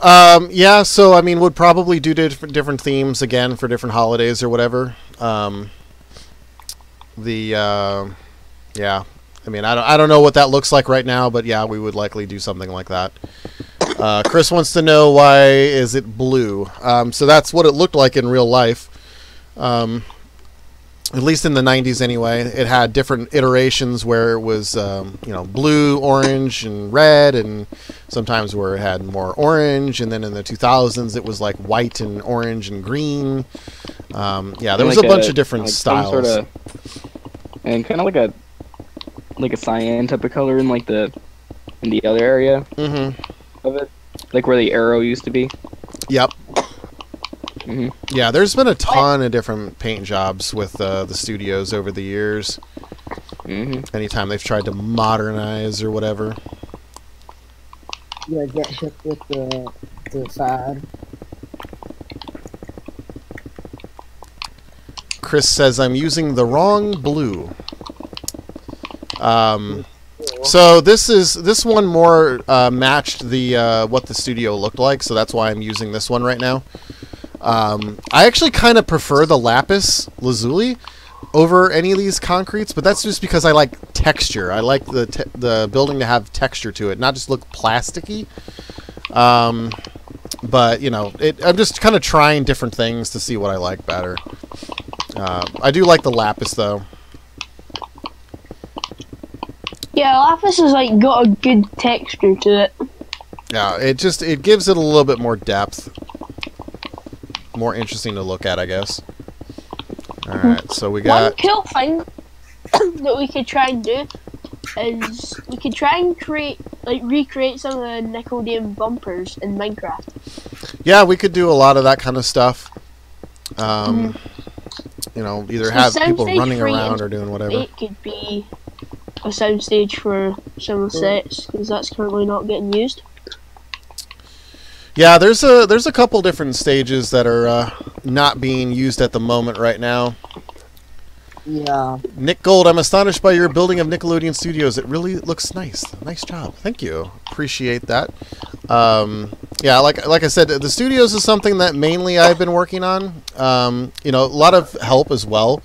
Yeah, so, I mean, would probably do different themes again for different holidays or whatever. Yeah. I mean, I don't know what that looks like right now, but yeah, we would likely do something like that. Chris wants to know, why is it blue? So that's what it looked like in real life. At least in the 90s anyway. It had different iterations where it was, you know, blue, orange, and red, and sometimes where it had more orange, and then in the 2000s it was like white and orange and green. Yeah, there was a bunch of different styles. And kind of like a cyan type of color in in the other area of it, like where the arrow used to be. Yep. hmm Yeah, there's been a ton of different paint jobs with the studios over the years. Anytime they've tried to modernize or whatever. You guys get hit with the fad. Chris says I'm using the wrong blue. So this one more matched the what the studio looked like, so that's why I'm using this one right now. I actually kind of prefer the lapis lazuli over any of these concretes, but that's just because I like texture. I like the building to have texture to it, not just look plasticky. But you know, I'm just kind of trying different things to see what I like better. I do like the lapis though. Yeah, lapis has like got a good texture to it. Yeah, it gives it a little bit more depth. More interesting to look at, I guess. Alright, so we got... One cool thing that we could try and do is we could try and recreate some of the Nickelodeon bumpers in Minecraft. Yeah, we could do a lot of that kind of stuff. You know, either have people running around or doing whatever. It could be a soundstage for some of the sets, because that's currently not getting used. Yeah, there's a couple different stages that are not being used at the moment right now. Yeah. Nick Gold, I'm astonished by your building of Nickelodeon Studios. It really looks nice. Nice job. Thank you. Appreciate that. Yeah, like I said, the studios is something that mainly I've been working on. You know, a lot of help as well.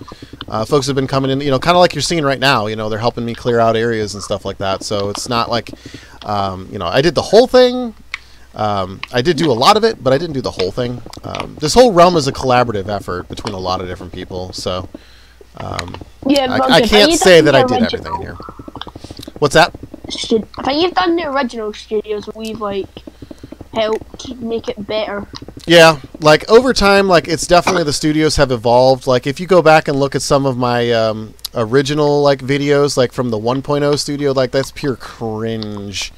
Folks have been coming in, you know, kind of like you're seeing right now. You know, they're helping me clear out areas and stuff like that. So it's not like, you know, I did the whole thing. I did do a lot of it, but I didn't do the whole thing. This whole realm is a collaborative effort between a lot of different people. So yeah, I can't say that I did everything in here. What's that? I think you've done the original studios. We've like helped make it better. Yeah, like over time, like it's definitely the studios have evolved. Like if you go back and look at some of my original like videos, like from the 1.0 studio, like that's pure cringe.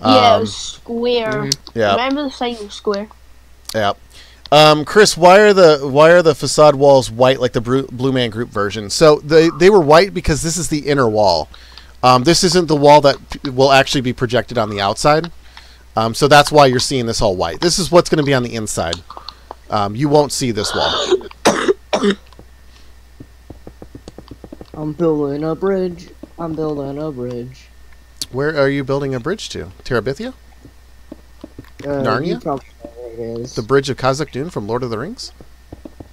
Yeah, it was square. Yeah. Remember the sign was square. Yeah. Chris, why are the facade walls white like the Blue Man Group version? So they were white because this is the inner wall. This isn't the wall that will actually be projected on the outside. So that's why you're seeing this all white. This is what's going to be on the inside. You won't see this wall. I'm building a bridge. I'm building a bridge. Where are you building a bridge to? Terabithia? Narnia? You probably know where it is. The Bridge of Khazak Dûn from Lord of the Rings?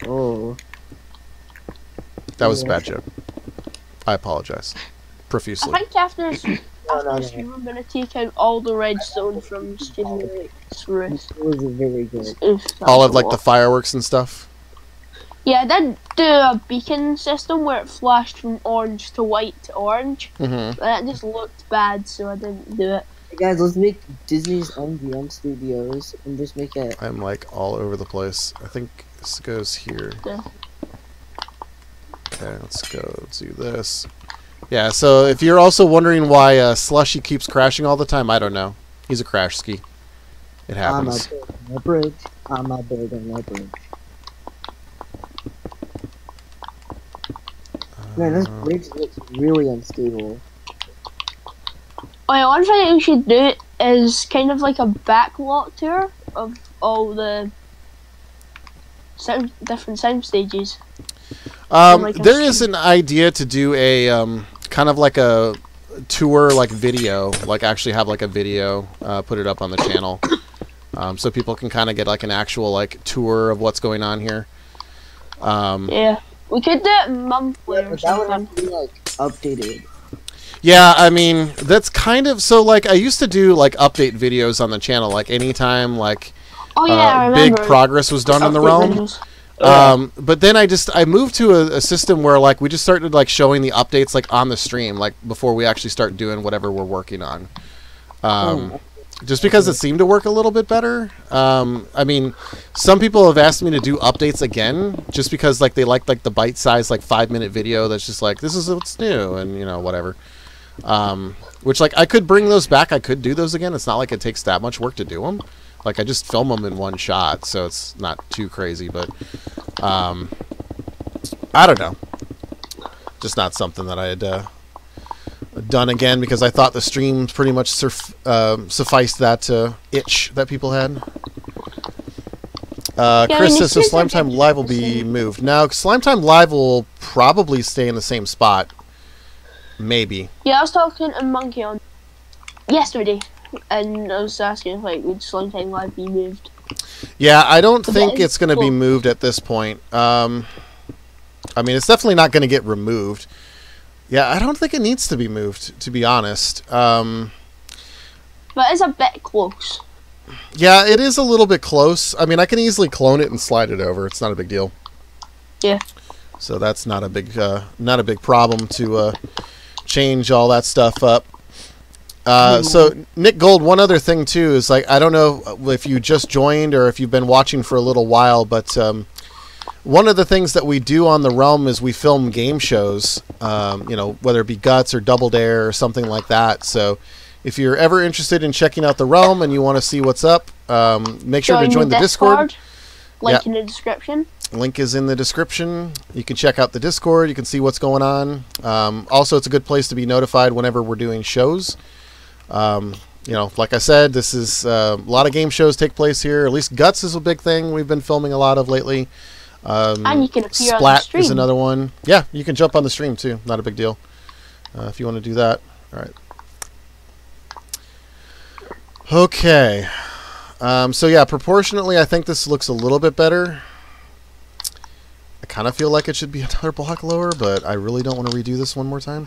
Oh. That was a bad joke. I apologize. Profusely. I think after this, we're going to take out all the redstone from Stimulate's roof. It was very good. All of like the fireworks and stuff? Yeah, I did do a beacon system where it flashed from orange to white to orange. Mm-hmm. That just looked bad, so I didn't do it. Hey guys, let's make Disney's MVM Studios and just make it. I'm like all over the place. I think this goes here. Yeah. Okay, let's go do this. Yeah, so if you're also wondering why Slushy keeps crashing all the time, I don't know. He's a crash ski. It happens. I'm building a bridge. I'm building a bridge. Man, this bridge looks really unstable. Oh, one thing we should do is kind of like a backlot tour of all the different sound stages. There is an idea to do a kind of like a tour, like video, like actually have like a video, put it up on the channel, so people can kind of get like an actual like tour of what's going on here. Yeah, we could do it monthly or That would something. have to be like updated. Yeah, I mean that's kind of so. Like I used to do like update videos on the channel, like anytime like Oh yeah, I big remember. progress was done in the realm. But then I moved to a system where like we just started like showing the updates like on the stream, like before we actually start doing whatever we're working on. Just because it seemed to work a little bit better. I mean, some people have asked me to do updates again, just because like they like the bite-sized like 5-minute video that's just like this is what's new and you know whatever. Which like I could bring those back. I could do those again. It's not like it takes that much work to do them. Like I just film them in one shot, so it's not too crazy. But I don't know. Just not something that I had done again because I thought the streams pretty much sufficed that itch that people had. Chris says, so it Slime seems Time like Live will it's the be same. moved. Now, Slime Time Live will probably stay in the same spot. Maybe. Yeah, I was talking to Monkey on yesterday, and I was asking if like would Slime Time Live be moved. Yeah, I don't But think that is it's going to be cool. moved at this point. I mean, it's definitely not going to get removed. Yeah, I don't think it needs to be moved, to be honest. But it's a bit close. Yeah, it is a little bit close. I mean, I can easily clone it and slide it over. It's not a big deal. Yeah. So that's not a big problem to change all that stuff up. So Nick Gold, one other thing too is like I don't know if you just joined or if you've been watching for a little while, but one of the things that we do on the Realm is we film game shows. You know, whether it be Guts or Double Dare or something like that. So if you're ever interested in checking out the Realm and you want to see what's up, make sure to join the Discord. Link in the description. Link is in the description. You can check out the Discord. You can see what's going on. Also, it's a good place to be notified whenever we're doing shows. You know, like I said, this is a lot of game shows take place here. At least Guts is a big thing we've been filming a lot of lately. And you can appear on the Splat stream. is another one. Yeah, you can jump on the stream too. Not a big deal. If you want to do that. All right. Okay. So yeah, proportionately, I think this looks a little bit better. I kind of feel like it should be another block lower, but I really don't want to redo this one more time.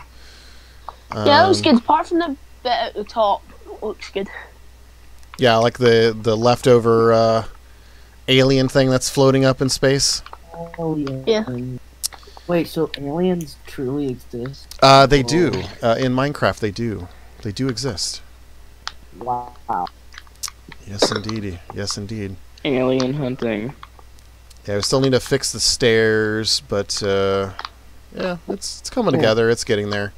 Yeah, it looks good. Apart from the bit at the top, it looks good. Yeah, like the leftover alien thing that's floating up in space. Oh yeah. Yeah. Wait, so aliens truly exist? They do. In Minecraft, they do. They do exist. Wow. Yes, indeed. Yes, indeed. Alien hunting. Yeah, we still need to fix the stairs, but yeah, it's coming together. It's getting there.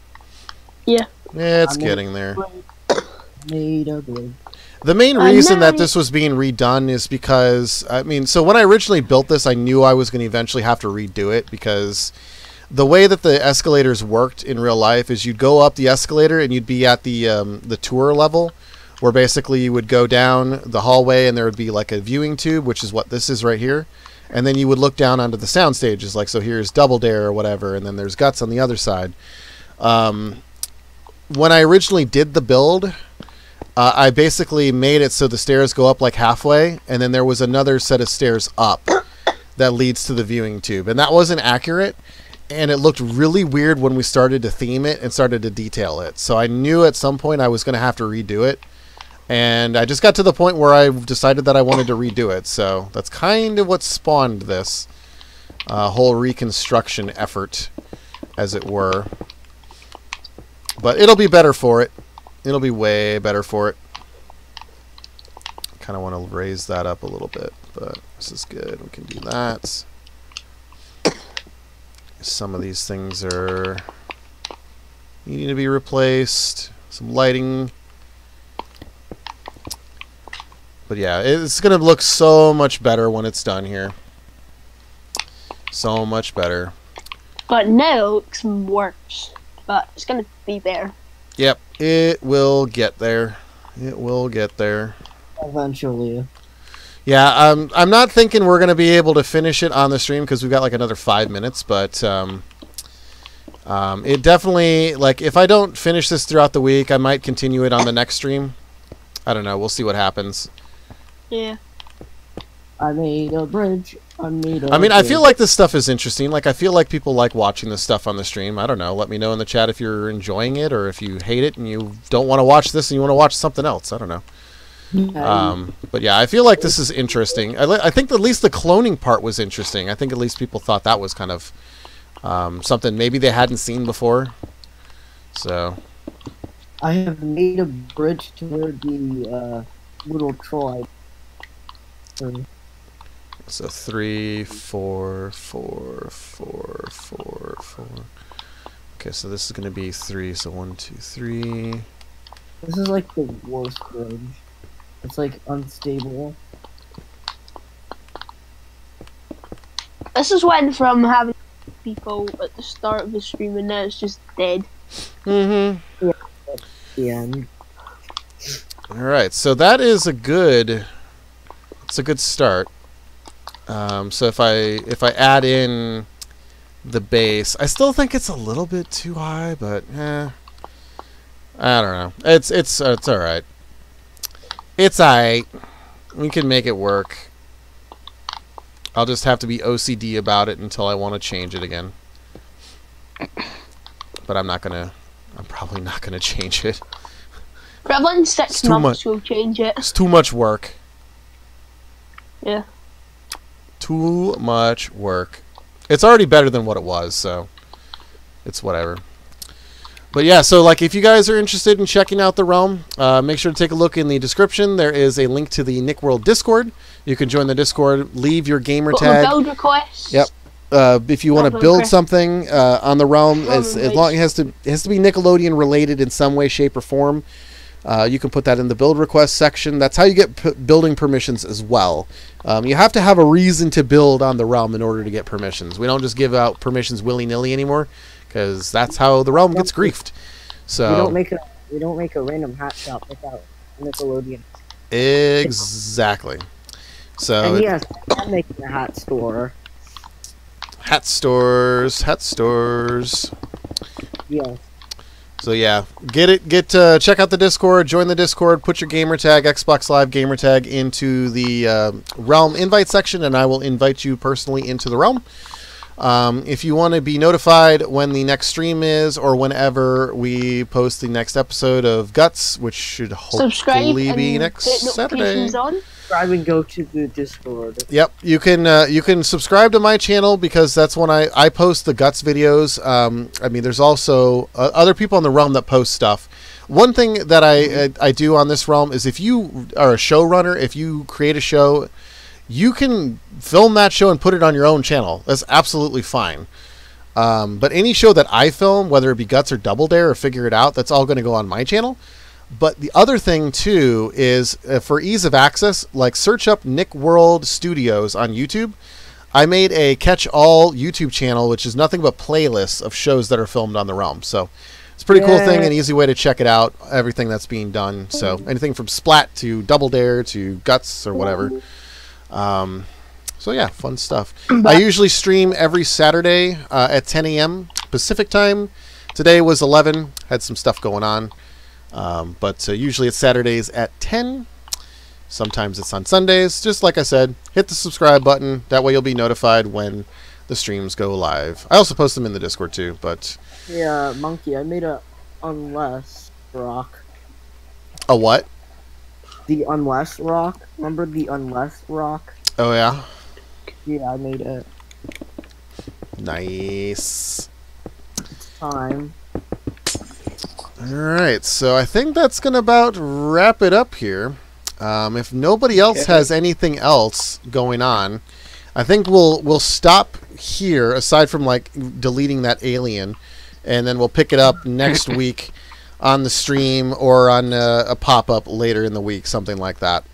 Yeah. Yeah, it's getting there. Made a bridge. The main reason that this was being redone is because, I mean, so when I originally built this, I knew I was going to eventually have to redo it because the way that the escalators worked in real life is you'd go up the escalator and you'd be at the tour level, where basically you would go down the hallway and there would be like a viewing tube, which is what this is right here. And then you would look down onto the sound stages, like, so here's Double Dare or whatever, and then there's Guts on the other side. When I originally did the build, I basically made it so the stairs go up like halfway, and then there was another set of stairs up that leads to the viewing tube. And that wasn't accurate, and it looked really weird when we started to theme it and started to detail it. So I knew at some point I was going to have to redo it. And I just got to the point where I decided that I wanted to redo it. So that's kind of what spawned this whole reconstruction effort, as it were. But it'll be better for it. It'll be way better for it. Kind of want to raise that up a little bit, but this is good. We can do that. Some of these things are needing to be replaced. Some lighting. But yeah, it's going to look so much better when it's done here. So much better. But now it looks worse. But it's gonna be there. Yep, it will get there. It will get there. Eventually. Yeah, I'm not thinking we're going to be able to finish it on the stream because we've got like another 5 minutes, but it definitely, like, if I don't finish this throughout the week, I might continue it on the next stream. I don't know. We'll see what happens. Yeah. I made a bridge. I mean, I feel like this stuff is interesting. Like, I feel like people like watching this stuff on the stream. I don't know. Let me know in the chat if you're enjoying it or if you hate it and you don't want to watch this and you want to watch something else. I don't know. But yeah, I feel like this is interesting. I think at least the cloning part was interesting. I think at least people thought that was kind of something maybe they hadn't seen before. So I have made a bridge to where the little troll. So 3, 4, 4, 4, 4, 4. Okay, so this is going to be 3. So 1, 2, 3. This is like the worst bridge. It's like unstable. This is went from having people at the start of the stream and now it's just dead. Mm-hmm. Yeah. The end. All right, so that is a good. It's a good start. So if I add in the base, I still think it's a little bit too high, but I don't know. It's all right. It's alright. We can make it work. I'll just have to be OCD about it until I want to change it again. But I'm probably not gonna change it. Probably in 6 months we'll change it. It's too much work. Yeah. Too much work. It's already better than what it was, so it's whatever. But yeah, so like if you guys are interested in checking out the realm, make sure to take a look in the description. There is a link to the Nick World Discord. You can join the Discord, leave your gamer tag. Build requests. Yep. If you want to build something on the realm, as long as it has to be Nickelodeon related in some way, shape, or form, you can put that in the build request section. That's how you get building permissions as well. You have to have a reason to build on the realm in order to get permissions. We don't just give out permissions willy-nilly anymore, because that's how the realm gets griefed. So we don't make a random hat shop without Nickelodeon. Exactly. So and yes, I'm making a hat store. Hat stores. Yes. So yeah, check out the Discord, join the Discord, put your gamer tag, Xbox Live gamer tag into the realm invite section, and I will invite you personally into the realm. If you want to be notified when the next stream is, or whenever we post the next episode of Guts, which should hopefully be next Saturday. Subscribe and go to the Discord. Yep, you can subscribe to my channel, because that's when I post the Guts videos. I mean, there's also other people in the realm that post stuff. One thing that I do on this realm is, if you are a showrunner, if you create a show, you can film that show and put it on your own channel. That's absolutely fine. But any show that I film, whether it be Guts or Double Dare or Figure It Out, that's all going to go on my channel. But the other thing, too, is for ease of access, like search up Nick World Studios on YouTube. I made a catch-all YouTube channel, which is nothing but playlists of shows that are filmed on the realm. So it's a pretty cool thing, an easy way to check it out, everything that's being done. So anything from Splat to Double Dare to Guts or whatever. So yeah, fun stuff. I usually stream every Saturday at 10 a.m. Pacific time. Today was 11. Had some stuff going on. But usually it's Saturdays at 10. Sometimes it's on Sundays. Just like I said, hit the subscribe button. That way you'll be notified when the streams go live. I also post them in the Discord too, but... Yeah, Monkey, I made a Unless rock. A what? The Unless rock. Remember the Unless rock? Oh, yeah? Yeah, I made it. Nice. It's time. Alright, so I think that's going to about wrap it up here. If nobody else has anything else going on, I think we'll stop here, aside from like deleting that alien, and then we'll pick it up next week on the stream or on a pop-up later in the week, something like that.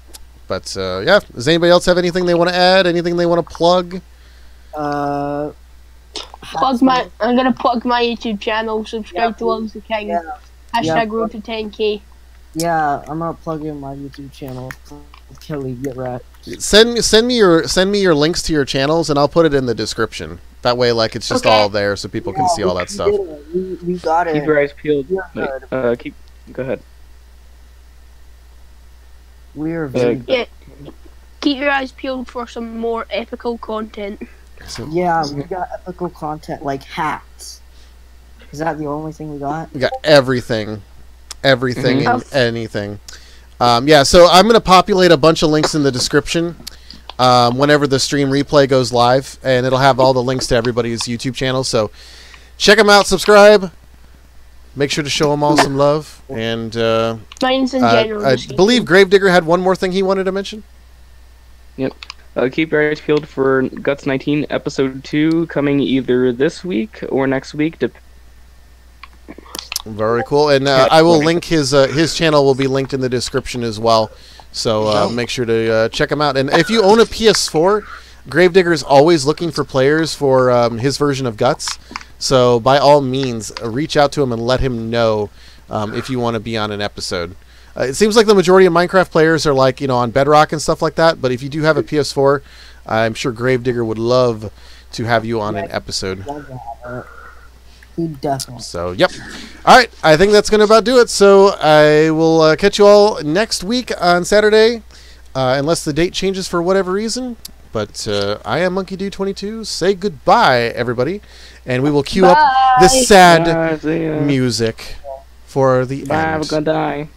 But yeah, does anybody else have anything they want to add? Anything they want to plug? I'm gonna plug my YouTube channel. Subscribe to Loves the King. Yeah. Hashtag road to 10K. Yeah, I'm gonna plug in my YouTube channel. Kelly, get right. Send me your links to your channels, and I'll put it in the description. That way, like, it's just all there, so people can see all that stuff. We got it. Keep your eyes peeled. Yeah, Go ahead. We're very Keep your eyes peeled for some more epical content. Yeah, we got epical content like hats. Is that the only thing we got? We got everything and anything. Yeah, so I'm going to populate a bunch of links in the description whenever the stream replay goes live, and it'll have all the links to everybody's YouTube channel. So check them out, subscribe. Make sure to show them all some love. And Mine's in general. I believe Gravedigger had one more thing he wanted to mention. Yep. Keep your eyes peeled for Guts 19 Episode 2 coming either this week or next week. Very cool. And I will link his channel will be linked in the description as well. So make sure to check him out. And if you own a PS4, Gravedigger is always looking for players for his version of Guts. So by all means, reach out to him and let him know if you want to be on an episode. It seems like the majority of Minecraft players are like, on Bedrock and stuff like that. But if you do have a PS4, I'm sure Gravedigger would love to have you on an episode. He definitely. So, yep. All right, I think that's going to about do it. So I will catch you all next week on Saturday, unless the date changes for whatever reason. But I am Monkey Dude 22. Say goodbye, everybody, and we will cue up the sad music for the end. Bye, we're gonna die.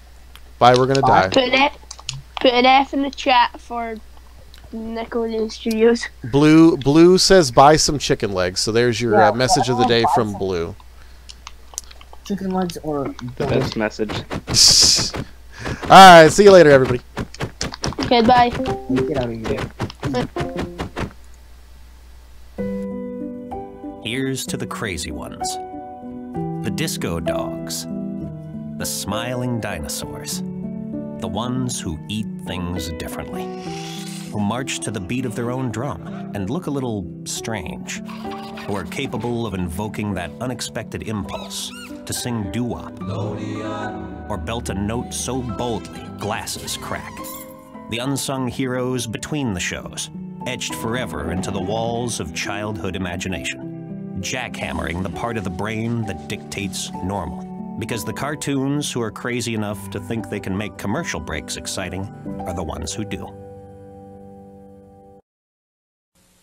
Bye, we're gonna die. Put an F in the chat for Nickelodeon Studios. Blue says buy some chicken legs. So there's your message of the day from Blue. Chicken legs or The best message. All right, see you later, everybody. Okay, bye. get out of here. Here's to the crazy ones. The disco dogs. The smiling dinosaurs. The ones who eat things differently. Who march to the beat of their own drum and look a little strange. Who are capable of invoking that unexpected impulse to sing doo-wop. Or belt a note so boldly, glasses crack. The unsung heroes between the shows, etched forever into the walls of childhood imagination, jackhammering the part of the brain that dictates normal. Because the cartoons who are crazy enough to think they can make commercial breaks exciting are the ones who do.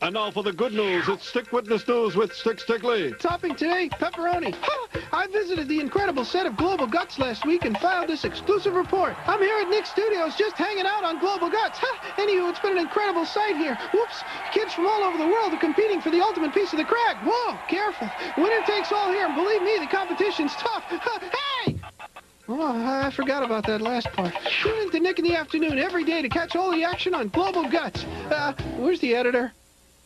And now for the good news, it's Stick Witness News with Stick Stickly. Topping today, pepperoni. I visited the incredible set of Global Guts last week and filed this exclusive report. I'm here at Nick's Studios just hanging out on Global Guts. Anywho, it's been an incredible sight here. Whoops, kids from all over the world are competing for the ultimate piece of the crag. Whoa, careful. Winner takes all here, and believe me, the competition's tough. Hey! Oh, I forgot about that last part. Tune in to Nick in the Afternoon every day to catch all the action on Global Guts. Where's the editor?